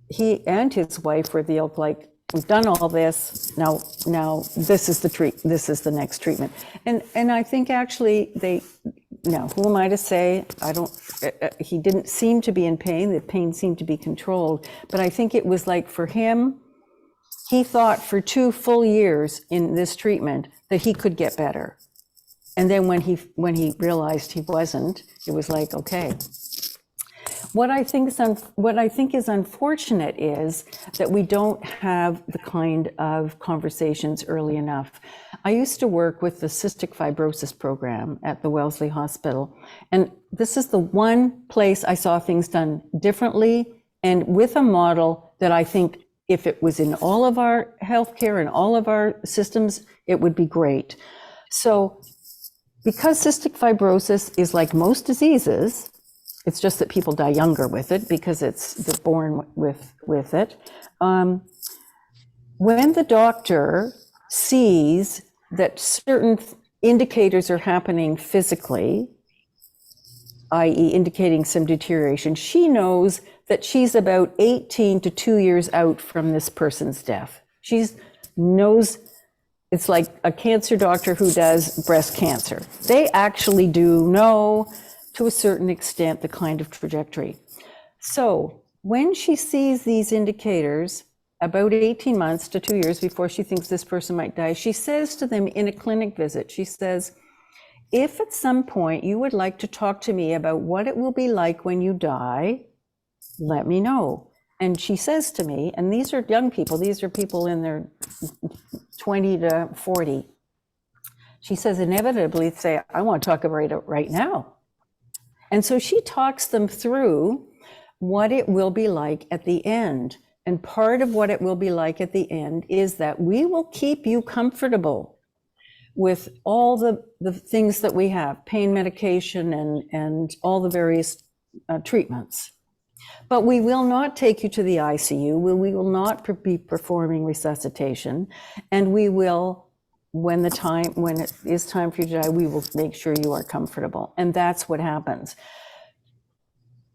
he and his wife were the ilk, like, we've done all this, now this is the next treatment. And I think actually who am I to say? He didn't seem to be in pain, the pain seemed to be controlled, but I think it was like for him, he thought for 2 full years in this treatment that he could get better. And then when he realized he wasn't, it was like, okay. What I think is unfortunate is that we don't have the kind of conversations early enough. I used to work with the cystic fibrosis program at the Wellesley Hospital, and this is the one place I saw things done differently and with a model that I think if it was in all of our healthcare and all of our systems, it would be great. So because cystic fibrosis is like most diseases, it's just that people die younger with it because they're born with it. When the doctor sees that certain indicators are happening physically, i.e. indicating some deterioration, she knows that she's about 18 to 2 years out from this person's death. She knows. It's like a cancer doctor who does breast cancer. They actually do know, to a certain extent, the kind of trajectory. So when she sees these indicators, about 18 months to 2 years before she thinks this person might die, she says to them in a clinic visit, she says, if at some point you would like to talk to me about what it will be like when you die, let me know. And she says to me, and these are young people, these are people in their 20 to 40. She says, inevitably say, I want to talk about it right now. And so she talks them through what it will be like at the end. And part of what it will be like at the end is that we will keep you comfortable with all the things that we have, pain medication and all the various treatments. But we will not take you to the ICU. We will not be performing resuscitation. And we will, when it is time for you to die, we will make sure you are comfortable. And that's what happens.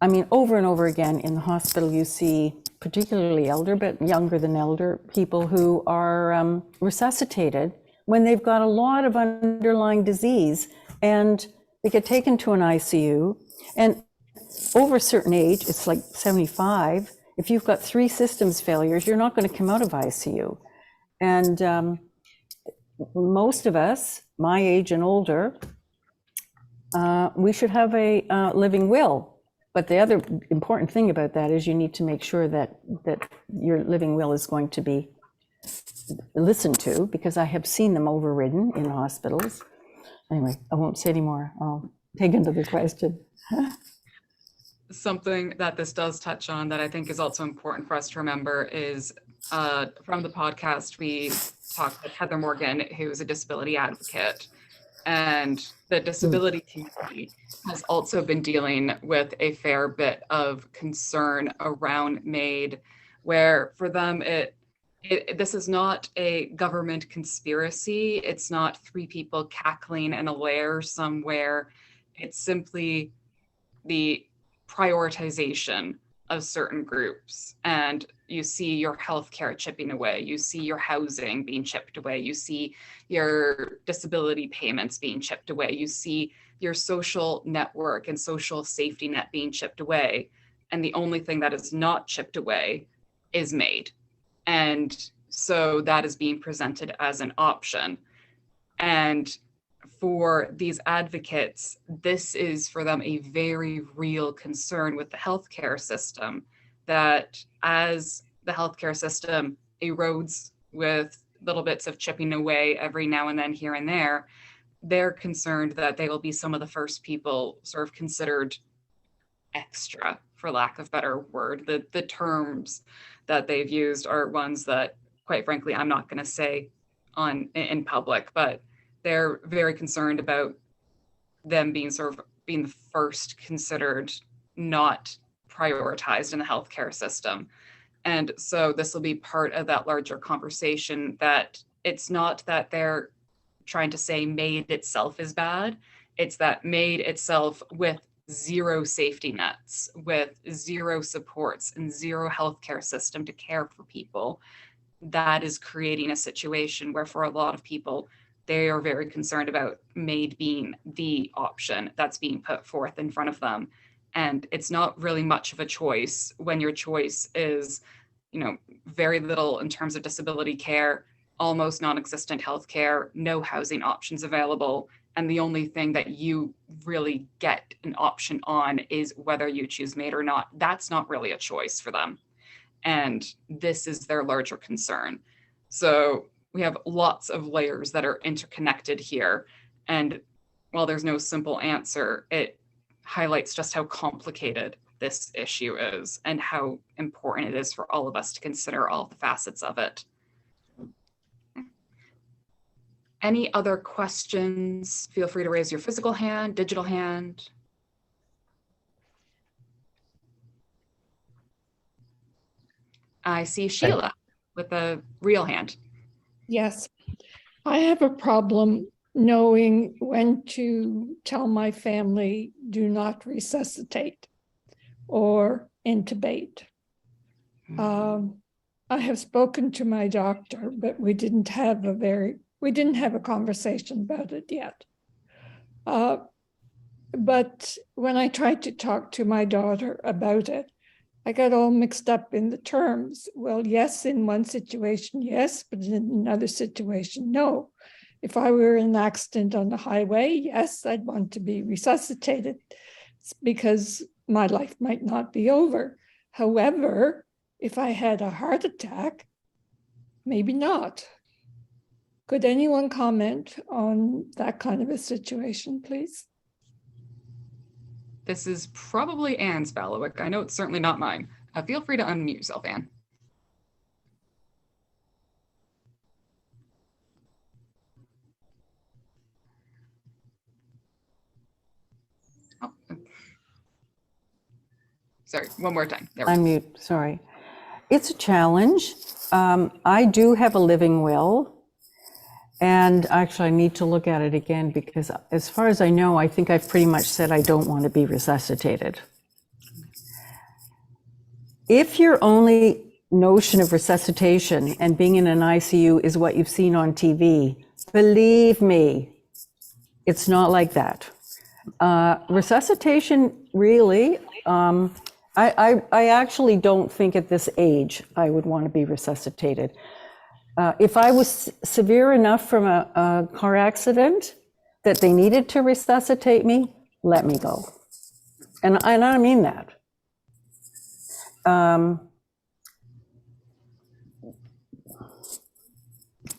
I mean, over and over again in the hospital, you see particularly elder, but younger than elder, people who are resuscitated when they've got a lot of underlying disease and they get taken to an ICU. And over a certain age, it's like 75, if you've got 3 systems failures, you're not going to come out of ICU. And most of us, my age and older, we should have a living will. But the other important thing about that is you need to make sure that your living will is going to be listened to, because I have seen them overridden in hospitals. Anyway, I won't say any more. I'll take another question. Something that this does touch on that I think is also important for us to remember is from the podcast, we talked with Heather Morgan, who is a disability advocate. And the disability community has also been dealing with a fair bit of concern around MAiD, where for them, this is not a government conspiracy. It's not 3 people cackling in a lair somewhere. It's simply the prioritization of certain groups. And you see your healthcare chipping away. You see your housing being chipped away. You see your disability payments being chipped away. You see your social network and social safety net being chipped away. And the only thing that is not chipped away is MAiD. And so that is being presented as an option. And for these advocates, this is for them a very real concern with the healthcare system, that as the healthcare system erodes with little bits of chipping away every now and then here and there, they're concerned that they will be some of the first people sort of considered extra, for lack of a better word. The terms that they've used are ones that, quite frankly, I'm not going to say in public, but they're very concerned about them being the first considered not prioritized in the healthcare system. And so this will be part of that larger conversation, that it's not that they're trying to say MAiD itself is bad. It's that MAiD itself, with 0 safety nets, with 0 supports and 0 healthcare system to care for people, that is creating a situation where for a lot of people, they are very concerned about MAiD being the option that's being put forth in front of them. And it's not really much of a choice when your choice is, very little in terms of disability care, almost non-existent healthcare, no housing options available. And the only thing that you really get an option on is whether you choose MAiD or not. That's not really a choice for them. And this is their larger concern. So we have lots of layers that are interconnected here. And while there's no simple answer, it highlights just how complicated this issue is and how important it is for all of us to consider all the facets of it. Any other questions? Feel free to raise your physical hand, digital hand. I see Sheila with a real hand. Yes, I have a problem knowing when to tell my family, do not resuscitate or intubate. I have spoken to my doctor, but we didn't have a conversation about it yet. But when I tried to talk to my daughter about it, I got all mixed up in the terms. Well, yes, in one situation, yes, but in another situation, no. If I were in an accident on the highway, yes, I'd want to be resuscitated because my life might not be over. However, if I had a heart attack, maybe not. Could anyone comment on that kind of a situation, please? This is probably Anne's bailiwick. I know it's certainly not mine. Feel free to unmute yourself, Anne. Oh. Sorry, one more time. There we go. Unmute, sorry. It's a challenge. I do have a living will. And actually, I need to look at it again because as far as I know, I think I've pretty much said I don't want to be resuscitated. If your only notion of resuscitation and being in an ICU is what you've seen on TV, believe me, it's not like that. Resuscitation, really, I actually don't think at this age I would want to be resuscitated. If I was severe enough from a car accident that they needed to resuscitate me, let me go. And I mean that. I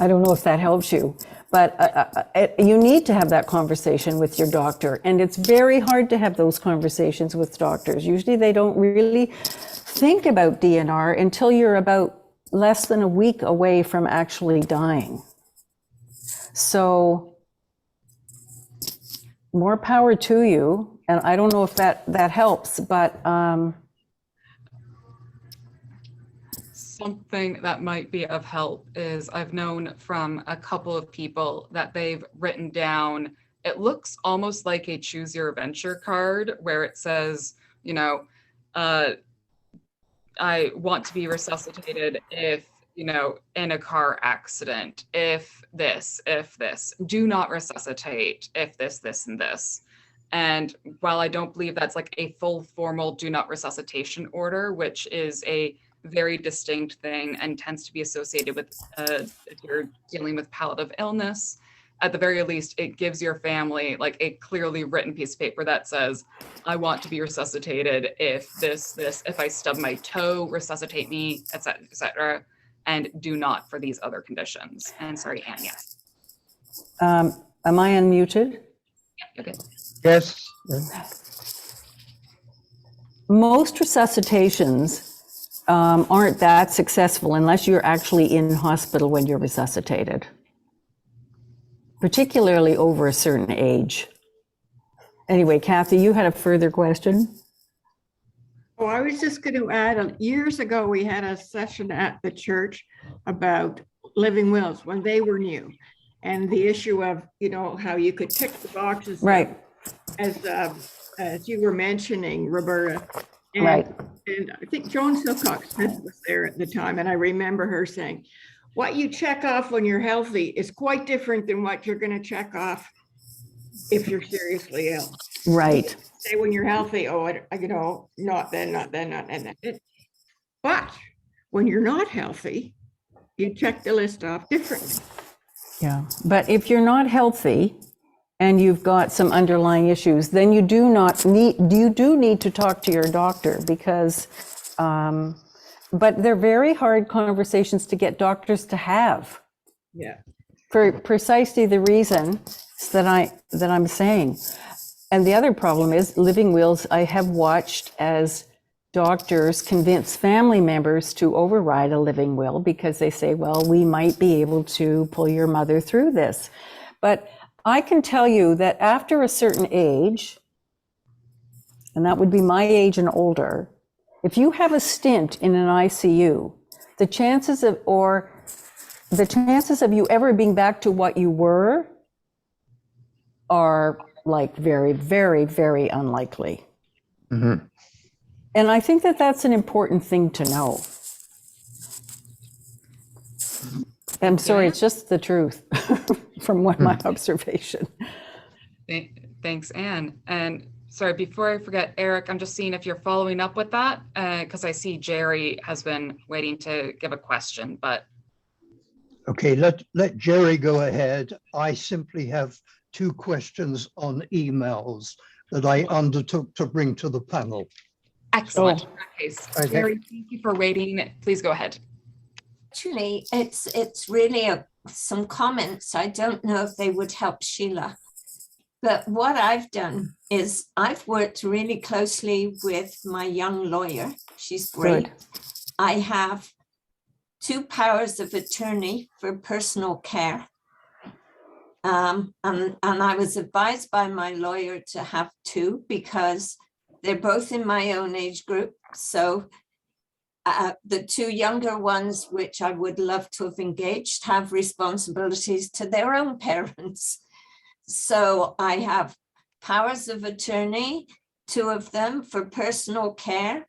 don't know if that helps you, but you need to have that conversation with your doctor. And it's very hard to have those conversations with doctors. Usually they don't really think about DNR until you're about less than a week away from actually dying. So more power to you. And I don't know if that helps, but something that might be of help is I've known from a couple of people that they've written down, it looks almost like a choose your adventure card where it says, you know, I want to be resuscitated if, you know, in a car accident, if this, do not resuscitate if this, and this. And while I don't believe that's like a full formal do not resuscitation order, which is a very distinct thing and tends to be associated with if you're dealing with palliative illness, at the very least, it gives your family like a clearly written piece of paper that says, I want to be resuscitated if this, if I stub my toe, resuscitate me, etc., and do not for these other conditions. And sorry, Anne, yes. am I unmuted? Yeah, okay. Yes. Most resuscitations aren't that successful unless you're actually in hospital when you're resuscitated, particularly over a certain age. Anyway, Kathy, you had a further question? Oh, I was just going to add, years ago, we had a session at the church about living wills when they were new, and the issue of, you know, how you could tick the boxes. Right. As you were mentioning, Roberta. And, right. And I think Joan Silcox Smith was there at the time, and I remember her saying, what you check off when you're healthy is quite different than what you're going to check off if you're seriously ill. Right. Say when you're healthy, oh, you know, not then. But when you're not healthy, you check the list off differently. Yeah, but if you're not healthy and you've got some underlying issues, then you do need to talk to your doctor because, but they're very hard conversations to get doctors to have. Yeah. For precisely the reason that I'm saying. And the other problem is living wills. I have watched as doctors convince family members to override a living will because they say, well, we might be able to pull your mother through this. But I can tell you that after a certain age, and that would be my age and older, if you have a stint in an ICU, the chances of you ever being back to what you were are like very, very, very unlikely. Mhm. And I think that that's an important thing to know. I'm sorry, it's just the truth from what my observation. Thanks, Anne. And sorry, before I forget, Eric, I'm just seeing if you're following up with that, because I see Jerry has been waiting to give a question, but. Okay, let Jerry go ahead. I simply have 2 questions on emails that I undertook to bring to the panel. Excellent. In that case, Okay. Jerry, thank you for waiting. Please go ahead. Actually, it's really some comments. I don't know if they would help Sheila. But what I've done is I've worked really closely with my young lawyer. She's great. Good. I have 2 powers of attorney for personal care. And I was advised by my lawyer to have 2 because they're both in my own age group. So the 2 younger ones, which I would love to have engaged, have responsibilities to their own parents. So I have powers of attorney, 2 of them for personal care,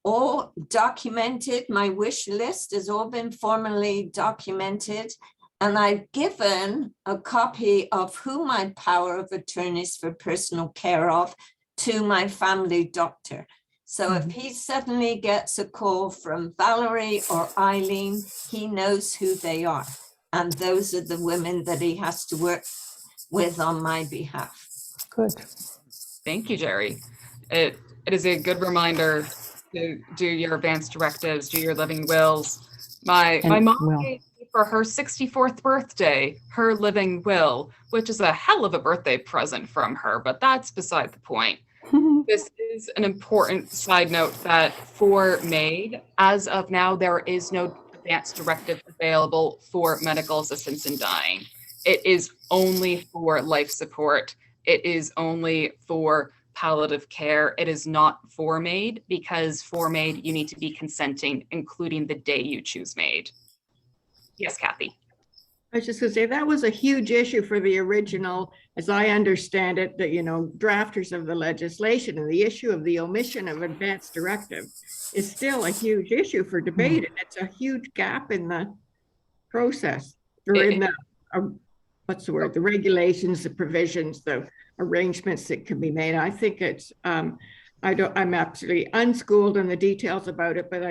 all documented. My wish list has all been formally documented. And I've given a copy of who my power of attorneys for personal care of to my family doctor. So if he suddenly gets a call from Valerie or Eileen, he knows who they are. And those are the women that he has to work with on my behalf. Good. Thank you, Jerry. It is a good reminder to do your advance directives, do your living wills. My mom gave me for her 64th birthday, her living will, which is a hell of a birthday present from her, but that's beside the point. This is an important side note that for MAiD, as of now, there is no advance directive available for medical assistance in dying. It is only for life support. It is only for palliative care. It is not for MAiD, because for MAiD, you need to be consenting, including the day you choose MAiD. Yes, Kathy. I was just gonna say that was a huge issue for the original, as I understand it, the drafters of the legislation, and the issue of the omission of advance directive is still a huge issue for debate, and it's a huge gap in the process, or in the what's the word, the regulations, the provisions, the arrangements that can be made. I think it's I'm absolutely unschooled in the details about it, but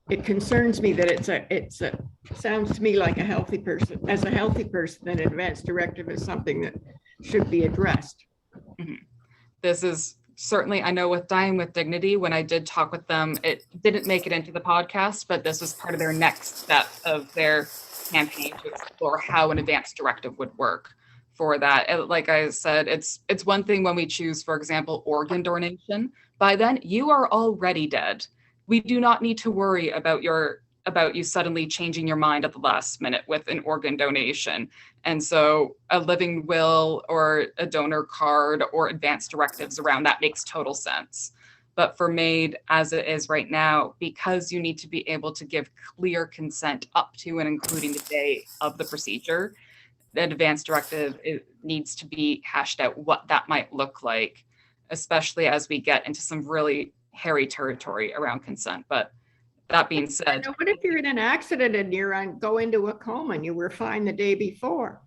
it concerns me that sounds to me like a healthy person, an advance directive is something that should be addressed. Mm-hmm. This is certainly, I know with Dying with Dignity, when I did talk with them, it didn't make it into the podcast, but this was part of their next step of their campaign to explore how an advance directive would work for that. Like I said, it's one thing when we choose, for example, organ donation. By then, you are already dead. We do not need to worry about you suddenly changing your mind at the last minute with an organ donation. And so a living will or a donor card or advance directives around that makes total sense. But for MAiD, as it is right now, because you need to be able to give clear consent up to and including the day of the procedure, the advance directive, it needs to be hashed out what that might look like, especially as we get into some really hairy territory around consent. But that being said, what if you're in an accident and go into a coma and you were fine the day before?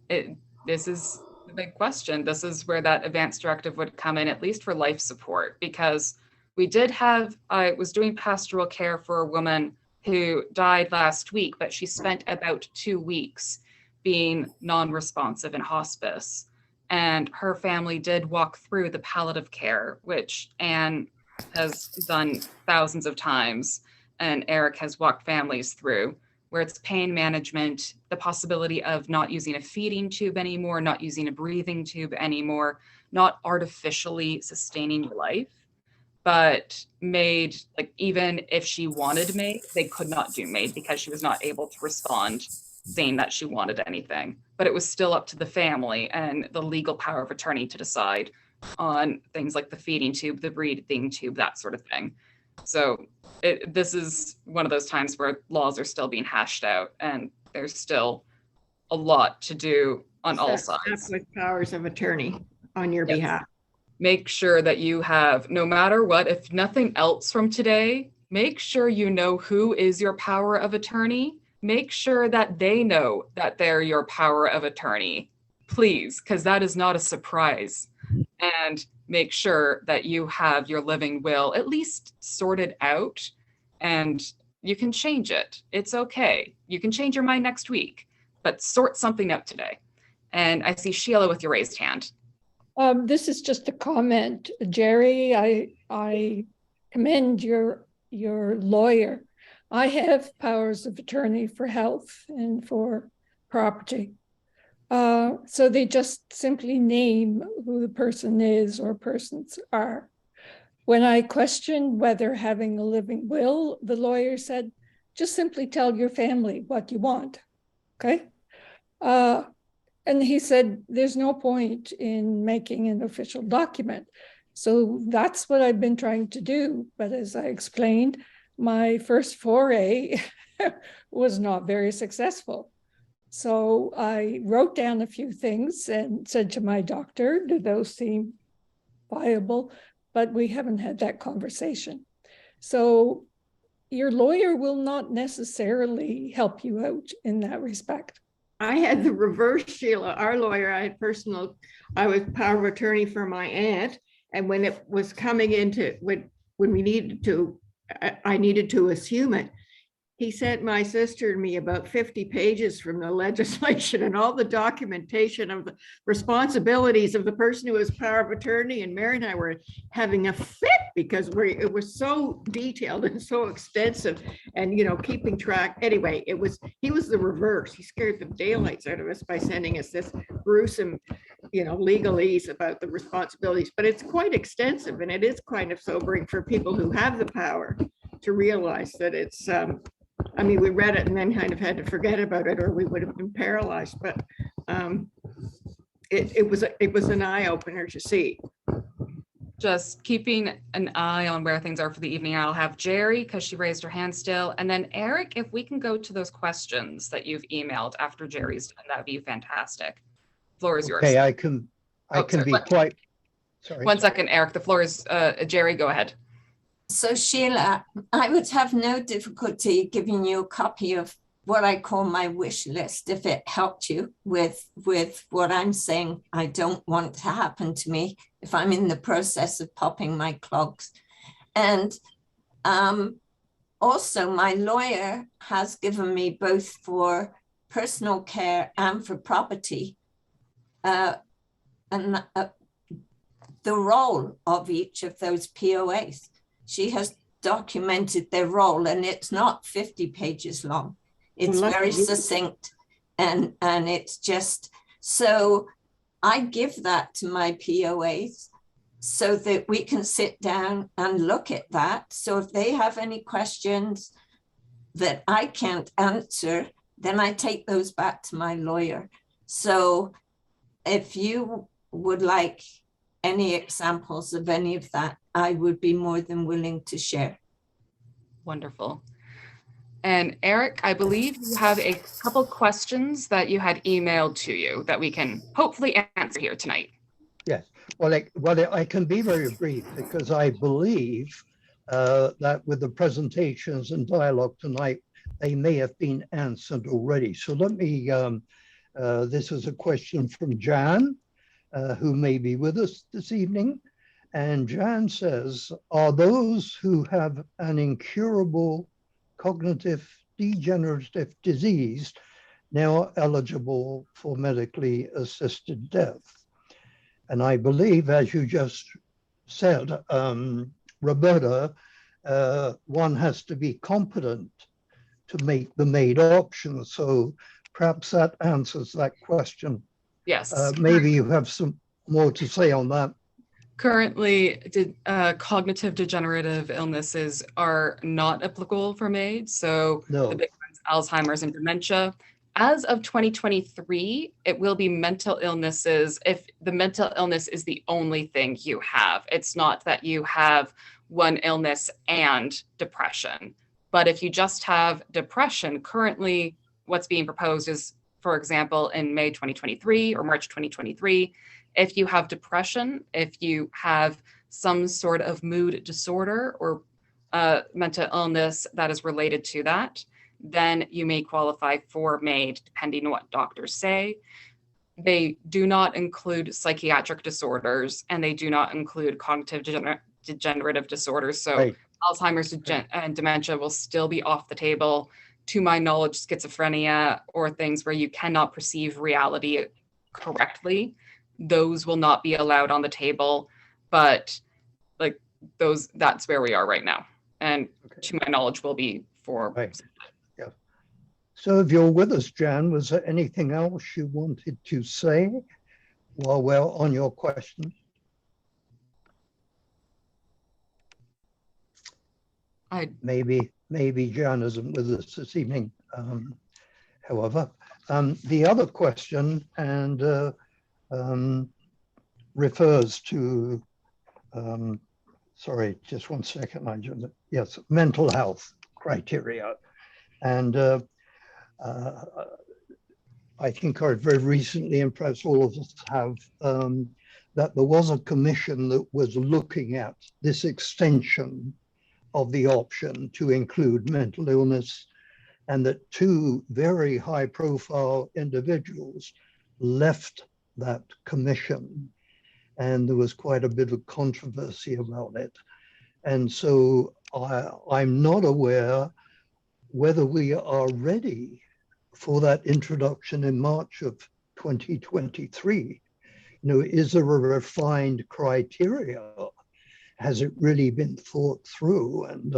This is the big question. This is where that advance directive would come in, at least for life support, because I was doing pastoral care for a woman who died last week, but she spent about 2 weeks being non-responsive in hospice. And her family did walk through the palliative care, which Anne has done thousands of times, and Eric has walked families through, where it's pain management, the possibility of not using a feeding tube anymore, not using a breathing tube anymore, not artificially sustaining your life. But MAiD, like even if she wanted MAiD, they could not do MAiD because she was not able to respond saying that she wanted anything. But it was still up to the family and the legal power of attorney to decide on things like the feeding tube, the breathing tube, that sort of thing. So this is one of those times where laws are still being hashed out, and there's still a lot to do on all Set up sides. with powers of attorney on your Yes. behalf. Make sure that you have, no matter what, if nothing else from today, make sure you know who is your power of attorney. Make sure that they know that they're your power of attorney, please, because that is not a surprise. And make sure that you have your living will at least sorted out, and you can change it. It's okay. You can change your mind next week, but sort something out today. And I see Sheila with your raised hand. This is just a comment. Jerry, I commend your lawyer. I have powers of attorney for health and for property. So they just simply name who the person is or persons are. When I questioned whether having a living will, the lawyer said, just simply tell your family what you want, okay? And he said, there's no point in making an official document. So that's what I've been trying to do. But as I explained, my first foray was not very successful. So I wrote down a few things and said to my doctor, do those seem viable? But we haven't had that conversation. So your lawyer will not necessarily help you out in that respect. I had the reverse, Sheila. Our lawyer, I was power of attorney for my aunt. And when it was coming into, when we needed to, I needed to assume it, he sent my sister and me about 50 pages from the legislation and all the documentation of the responsibilities of the person who was power of attorney. And Mary and I were having a fit because it was so detailed and so extensive, and keeping track. Anyway, he was the reverse. He scared the daylights out of us by sending us this gruesome, legalese about the responsibilities. But it's quite extensive, and it is kind of sobering for people who have the power to realize that it's we read it and then kind of had to forget about it, or we would have been paralyzed. But it was an eye opener to see. Just keeping an eye on where things are for the evening. I'll have Jerry, because she raised her hand still. And then Eric, if we can go to those questions that you've emailed after Jerry's done, that'd be fantastic. Floor is yours. Okay, I can be quite, sorry. 1 second, Eric, the floor is, Jerry, go ahead. So Sheila, I would have no difficulty giving you a copy of what I call my wish list, if it helped you with what I'm saying I don't want to happen to me if I'm in the process of popping my clogs. And also my lawyer has given me, both for personal care and for property, the role of each of those POAs. She has documented their role, and it's not 50 pages long. It's very succinct, and it's just, so I give that to my POAs so that we can sit down and look at that. So if they have any questions that I can't answer, then I take those back to my lawyer. So if you would like any examples of any of that, I would be more than willing to share. Wonderful. And Eric, I believe you have a couple questions that you had emailed to you that we can hopefully answer here tonight. Yes, well, I can be very brief, because I believe that with the presentations and dialogue tonight, they may have been answered already. So let me, this is a question from Jan, who may be with us this evening. And Jan says, are those who have an incurable cognitive degenerative disease now eligible for medically assisted death? And I believe, as you just said, Roberta, one has to be competent to make the MAiD option. So perhaps that answers that question. Yes. Maybe you have some more to say on that. Currently, cognitive degenerative illnesses are not applicable for MAiD. So No. the big ones, Alzheimer's and dementia. As of 2023, it will be mental illnesses if the mental illness is the only thing you have. It's not that you have one illness and depression. But if you just have depression, currently what's being proposed is for example, in May 2023 or March 2023, if you have depression, if you have some sort of mood disorder or mental illness that is related to that, then you may qualify for MAiD, depending on what doctors say. They do not include psychiatric disorders, and they do not include cognitive degenerative disorders. So Right. Alzheimer's and dementia will still be off the table. To my knowledge, schizophrenia or things where you cannot perceive reality correctly, those will not be allowed on the table. But like those, that's where we are right now. And to my knowledge, will be for. Right. Yeah. So if you're with us, Jan, was there anything else you wanted to say while we're on your question? Maybe Jan isn't with us this evening. However, the other question refers to, sorry, just one second. Yes, mental health criteria. And I think I very recently impressed all of us have that there was a commission that was looking at this extension of the option to include mental illness, and that two very high profile individuals left that commission, and there was quite a bit of controversy about it. And so I'm not aware whether we are ready for that introduction in March of 2023. Is there a refined criteria? Has it really been thought through? And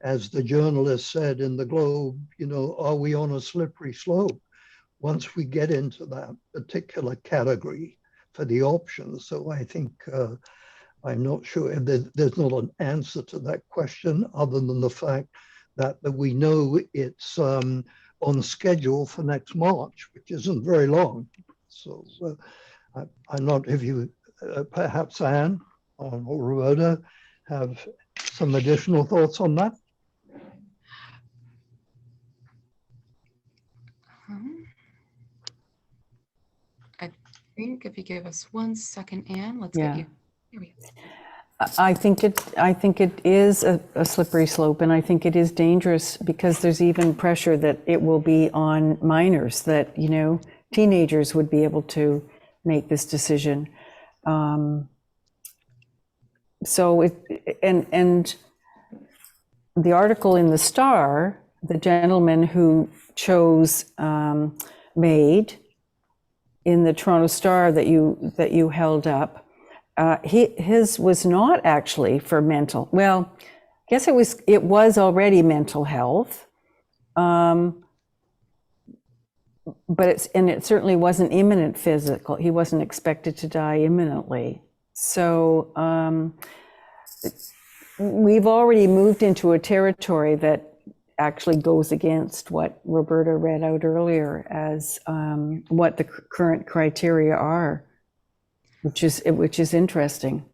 as the journalist said in the Globe, are we on a slippery slope once we get into that particular category for the options? So I think I'm not sure if there's not an answer to that question other than the fact that we know it's on schedule for next March, which isn't very long. So I'm not, if you, perhaps Anne or Roberta have some additional thoughts on that? I think if you give us 1 second, Anne, let's Yeah. get you. Here we go. I think it is a slippery slope, and I think it is dangerous because there's even pressure that it will be on minors, that teenagers would be able to make this decision. So and the article in the Star, the gentleman who chose MAiD in the Toronto Star that you held up, his was not actually for mental. Well, I guess it was already mental health, but it certainly wasn't imminent physical. He wasn't expected to die imminently. So we've already moved into a territory that actually goes against what Roberta read out earlier as what the current criteria are. Which is interesting.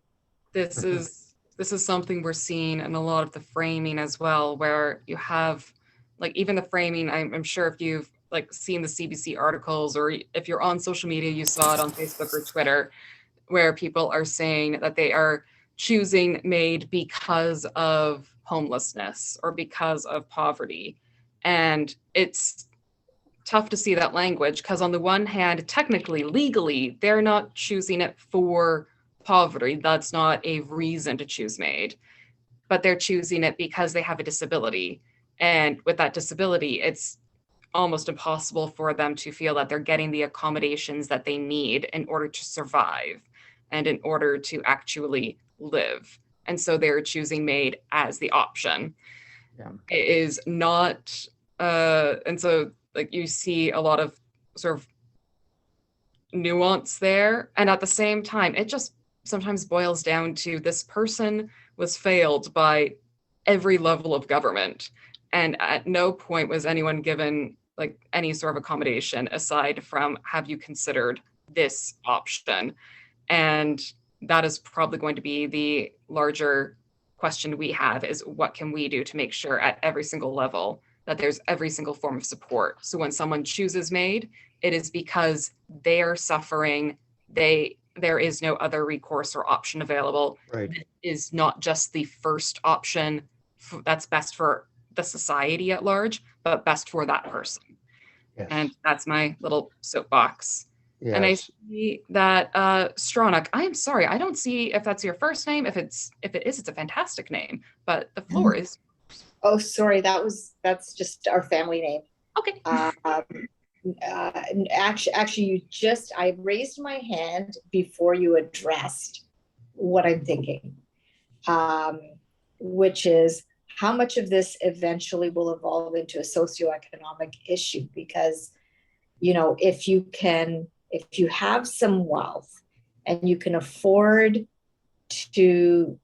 This is something we're seeing in a lot of the framing as well, where you have even the framing. I'm sure if you've seen the CBC articles, or if you're on social media, you saw it on Facebook or Twitter, where people are saying that they are choosing MAiD because of homelessness or because of poverty, and it's tough to see that language because on the one hand, technically, legally, they're not choosing it for poverty. That's not a reason to choose MAiD, but they're choosing it because they have a disability. And with that disability, it's almost impossible for them to feel that they're getting the accommodations that they need in order to survive and in order to actually live. And so they're choosing MAiD as the option. Yeah. It is not, and so you see a lot of sort of nuance there. And at the same time, it just sometimes boils down to this person was failed by every level of government. And at no point was anyone given any sort of accommodation aside from, have you considered this option? And that is probably going to be the larger question we have, is what can we do to make sure at every single level that there's every single form of support. So when someone chooses MAiD, it is because they're suffering. There is no other recourse or option available. Right. This is not just the first option that's best for the society at large, but best for that person. Yes. And that's my little soapbox. And I Yes. see that Stronach, I am sorry, I don't see if that's your first name. If it is, it's a fantastic name, but the floor is. Oh, sorry, that's just our family name. Okay. Actually, I raised my hand before you addressed what I'm thinking, which is how much of this eventually will evolve into a socioeconomic issue. Because, if you have some wealth and you can afford to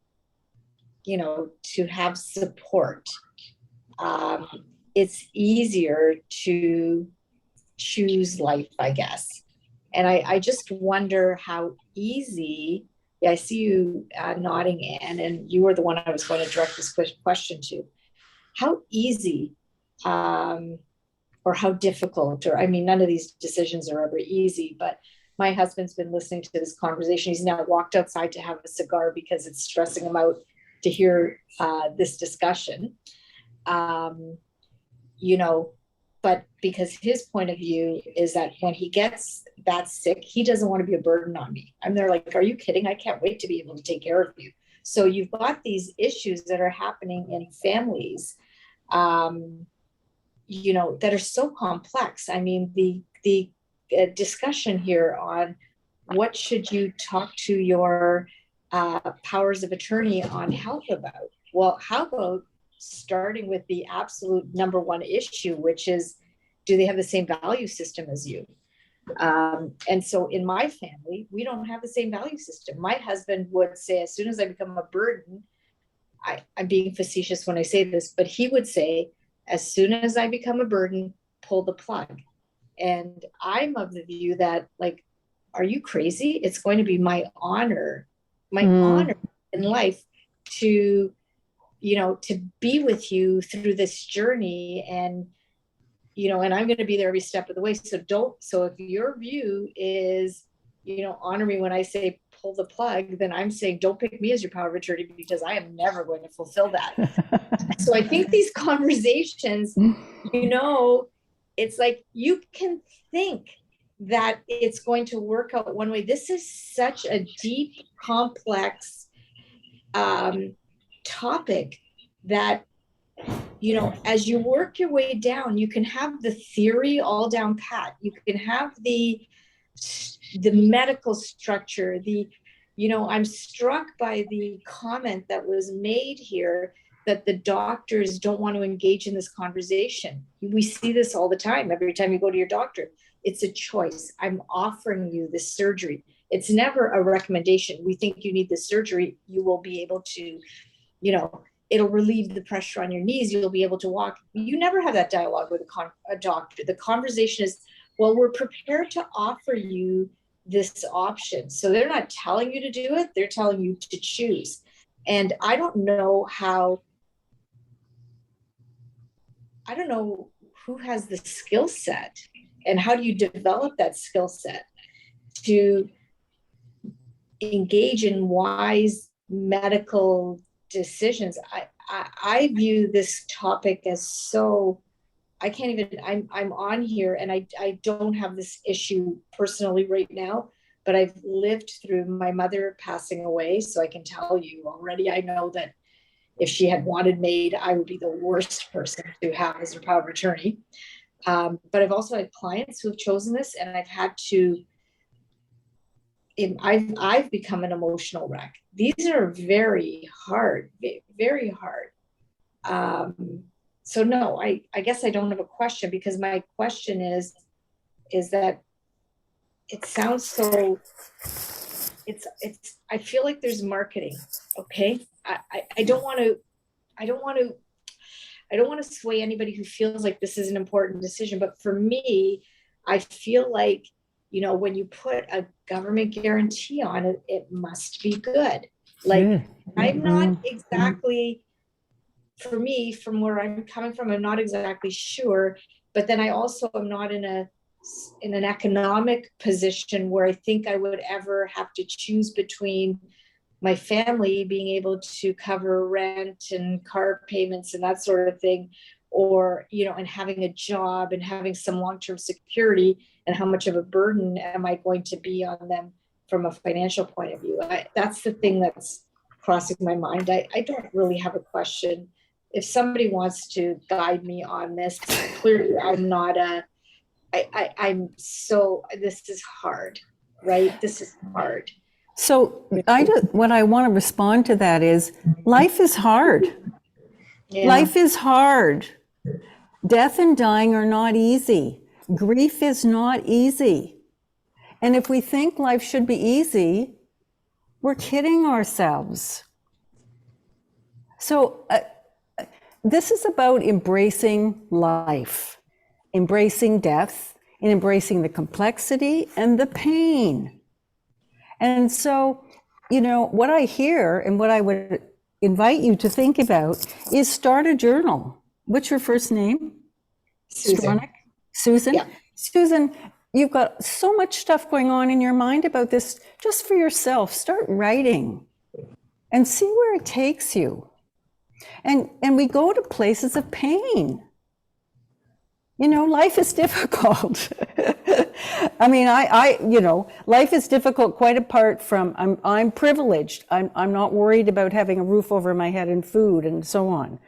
have support, it's easier to choose life, I guess. And I just wonder how easy, I see you nodding, Anne, and you were the one I was going to direct this question to. How easy or how difficult, or none of these decisions are ever easy, but my husband's been listening to this conversation. He's now walked outside to have a cigar because it's stressing him out to hear this discussion. But because his point of view is that when he gets that sick, he doesn't want to be a burden on me. I'm there like, are you kidding? I can't wait to be able to take care of you. So you've got these issues that are happening in families, that are so complex. The discussion here on what should you talk to your powers of attorney on health about? Well, how about starting with the absolute number one issue, which is, do they have the same value system as you? And so in my family, we don't have the same value system. My husband would say, as soon as I become a burden, I'm being facetious when I say this, but he would say, as soon as I become a burden, pull the plug. And I'm of the view that, like, are you crazy? It's going to be my honor in life to be with you through this journey, and I'm going to be there every step of the way. So if your view is, honor me when I say pull the plug, then I'm saying don't pick me as your power of attorney, because I am never going to fulfill that. So I think these conversations, it's like you can think that it's going to work out one way. This is such a deep, complex topic that, as you work your way down, you can have the theory all down pat. You can have the medical structure, I'm struck by the comment that was made here that the doctors don't want to engage in this conversation. We see this all the time. Every time you go to your doctor, it's a choice. I'm offering you this surgery. It's never a recommendation. We think you need this surgery. You will be able to, it'll relieve the pressure on your knees. You'll be able to walk. You never have that dialogue with a doctor. The conversation is, well, we're prepared to offer you this option. So they're not telling you to do it. They're telling you to choose. And I don't know who has the skill set, and how do you develop that skill set to engage in wise medical decisions. I view this topic as so, I can't even, I'm on here and I don't have this issue personally right now, but I've lived through my mother passing away. So I can tell you already, I know that if she had wanted MAiD, I would be the worst person to have as her power of attorney. But I've also had clients who have chosen this, and I've had to, I've become an emotional wreck. These are very hard, very hard. So no, I guess I don't have a question, because my question is that it sounds so, I feel like there's marketing. Okay. I don't want to sway anybody who feels like this is an important decision, but for me, I feel like, when you put a government guarantee on it, it must be good. Like, I'm not exactly, for me, from where I'm coming from, I'm not exactly sure, but then I also am not in a in an economic position where I think I would ever have to choose between my family being able to cover rent and car payments and that sort of thing, or, and having a job and having some long-term security, and how much of a burden am I going to be on them from a financial point of view. That's the thing that's crossing my mind. I don't really have a question. If somebody wants to guide me on this, clearly I'm not this is hard, right? This is hard. So what I want to respond to that is life is hard. Yeah. Life is hard. Death and dying are not easy. Grief is not easy. And if we think life should be easy, we're kidding ourselves. So this is about embracing life, embracing death, and embracing the complexity and the pain. And so, what I hear and what I would invite you to think about is start a journal. What's your first name? Susan. Susan? Yeah. Susan, you've got so much stuff going on in your mind about this. Just for yourself, start writing and see where it takes you. And we go to places of pain. Life is difficult. I mean, life is difficult quite apart from, I'm privileged. I'm not worried about having a roof over my head and food and so on.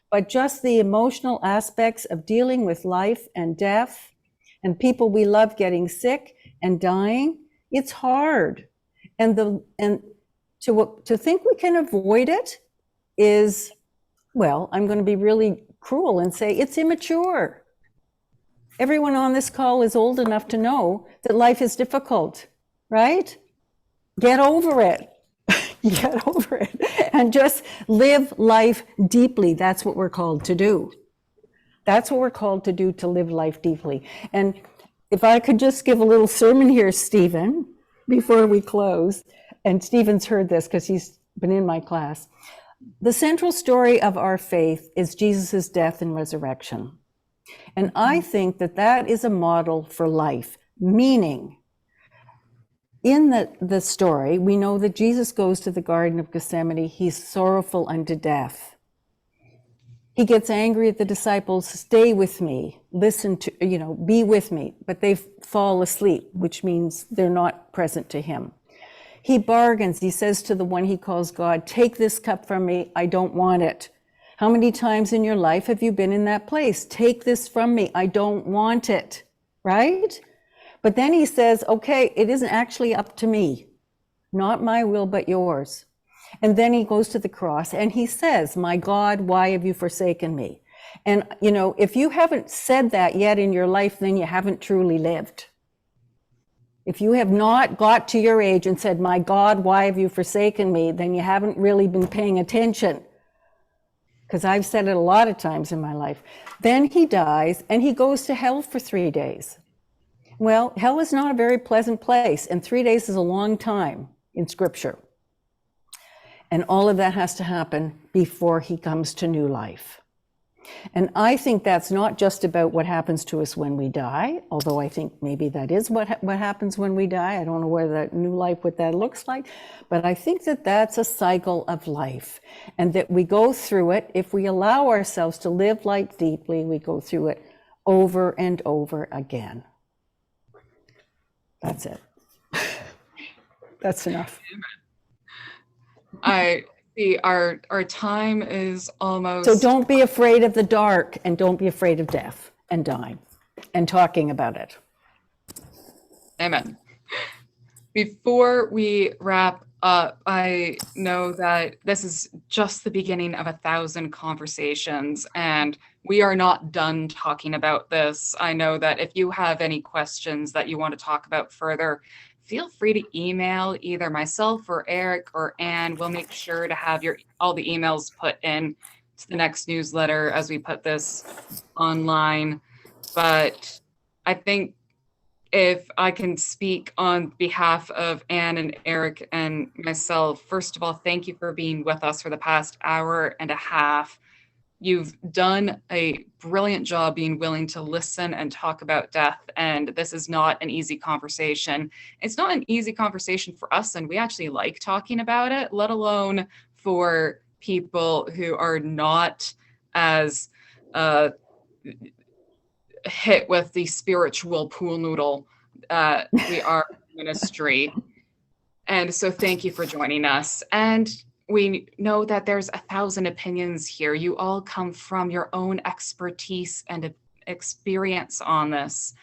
But just the emotional aspects of dealing with life and death and people we love getting sick and dying, it's hard. And to think we can avoid it is, well, I'm going to be really cruel and say it's immature. Everyone on this call is old enough to know that life is difficult, right? Get over it. Get over it. And just live life deeply. That's what we're called to do. That's what we're called to do, to live life deeply. And if I could just give a little sermon here, Stephen, before we close, and Stephen's heard this because he's been in my class. The central story of our faith is Jesus' death and resurrection. And I think that is a model for life, meaning in the story, we know that Jesus goes to the Garden of Gethsemane. He's sorrowful unto death. He gets angry at the disciples, stay with me, listen to, be with me, but they fall asleep, which means they're not present to him. He bargains, he says to the one he calls God, take this cup from me, I don't want it. How many times in your life have you been in that place? Take this from me, I don't want it, right? But then he says, okay, it isn't actually up to me, not my will, but yours. And then he goes to the cross and he says, my God, why have you forsaken me? And, if you haven't said that yet in your life, then you haven't truly lived. If you have not got to your age and said, my God, why have you forsaken me? Then you haven't really been paying attention. Because I've said it a lot of times in my life. Then he dies and he goes to hell for 3 days. Well, hell is not a very pleasant place, and 3 days is a long time in Scripture. And all of that has to happen before he comes to new life. And I think that's not just about what happens to us when we die, although I think maybe that is what happens when we die. I don't know whether that new life, what that looks like, but I think that that's a cycle of life, and that we go through it. If we allow ourselves to live life deeply, we go through it over and over again. That's it. That's enough. I see our time is almost. So don't be afraid of the dark, and don't be afraid of death and dying and talking about it. Amen. Before we wrap up, I know that this is just the beginning of 1,000 conversations, and we are not done talking about this. I know that if you have any questions that you want to talk about further, feel free to email either myself or Eric or Anne. We'll make sure to have all the emails put in to the next newsletter as we put this online. But I think if I can speak on behalf of Anne and Eric and myself, first of all, thank you for being with us for the past hour and a half. You've done a brilliant job being willing to listen and talk about death. And this is not an easy conversation. It's not an easy conversation for us, and we actually like talking about it, let alone for people who are not as hit with the spiritual pool noodle we are ministry. And so thank you for joining us. And we know that there's 1,000 opinions here. You all come from your own expertise and experience on this.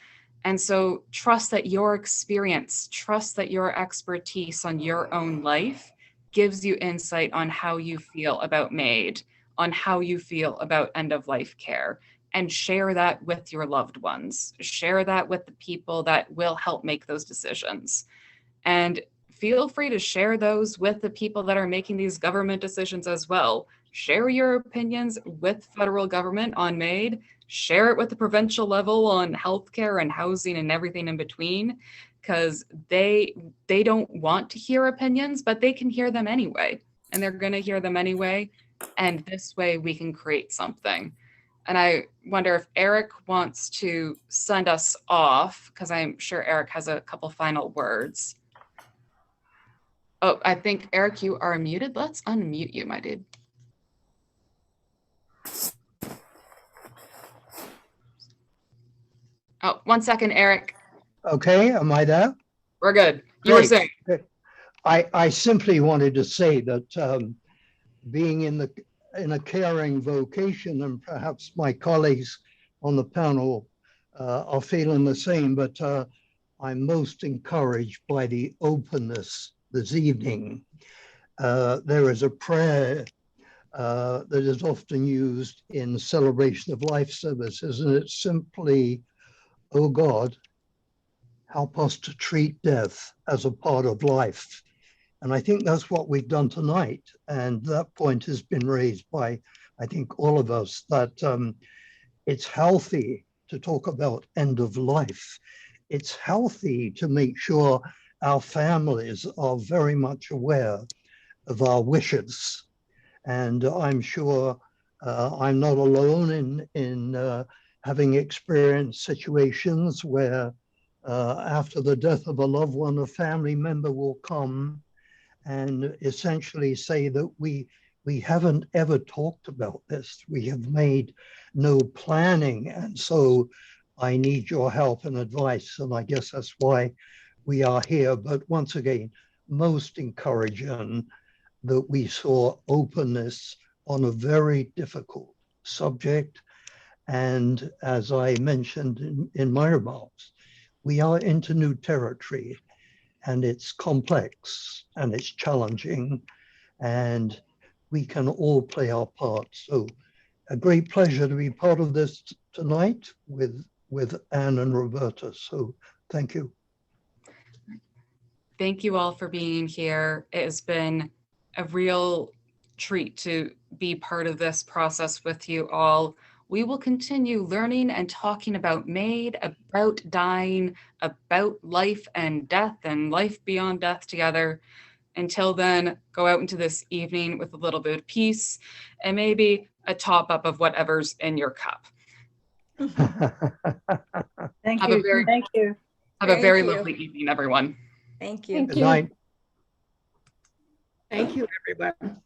And so trust that your experience, trust that your expertise on your own life gives you insight on how you feel about MAiD, on how you feel about end-of-life care, and share that with your loved ones. Share that with the people that will help make those decisions. And feel free to share those with the people that are making these government decisions as well. Share your opinions with federal government on MAiD. Share it with the provincial level on healthcare and housing and everything in between, because they don't want to hear opinions, but they can hear them anyway. And they're going to hear them anyway. And this way we can create something. And I wonder if Eric wants to send us off, because I'm sure Eric has a couple final words. Oh, I think, Eric, you are muted. Let's unmute you, my dude. Oh, 1 second, Eric. Okay, am I there? We're good. You were saying. Great. I simply wanted to say that being in a caring vocation, and perhaps my colleagues on the panel are feeling the same, but I'm most encouraged by the openness this evening. There is a prayer that is often used in celebration of life services, and it's simply, "Oh God, help us to treat death as a part of life." And I think that's what we've done tonight. And that point has been raised by, I think, all of us, that it's healthy to talk about end of life. It's healthy to make sure our families are very much aware of our wishes. And I'm sure I'm not alone in having experienced situations where after the death of a loved one, a family member will come and essentially say that we haven't ever talked about this. We have made no planning. And so I need your help and advice. And I guess that's why we are here. But once again, most encouraging that we saw openness on a very difficult subject. And as I mentioned in my remarks, we are into new territory, and it's complex and it's challenging, and we can all play our part. So a great pleasure to be part of this tonight with Anne and Roberta. So thank you. Thank you all for being here. It has been a real treat to be part of this process with you all. We will continue learning and talking about MAiD, about dying, about life and death and life beyond death together. Until then, go out into this evening with a little bit of peace and maybe a top up of whatever's in your cup. Thank you. Thank you. Have a very lovely evening, everyone. Thank you. Good night. Thank you, everybody.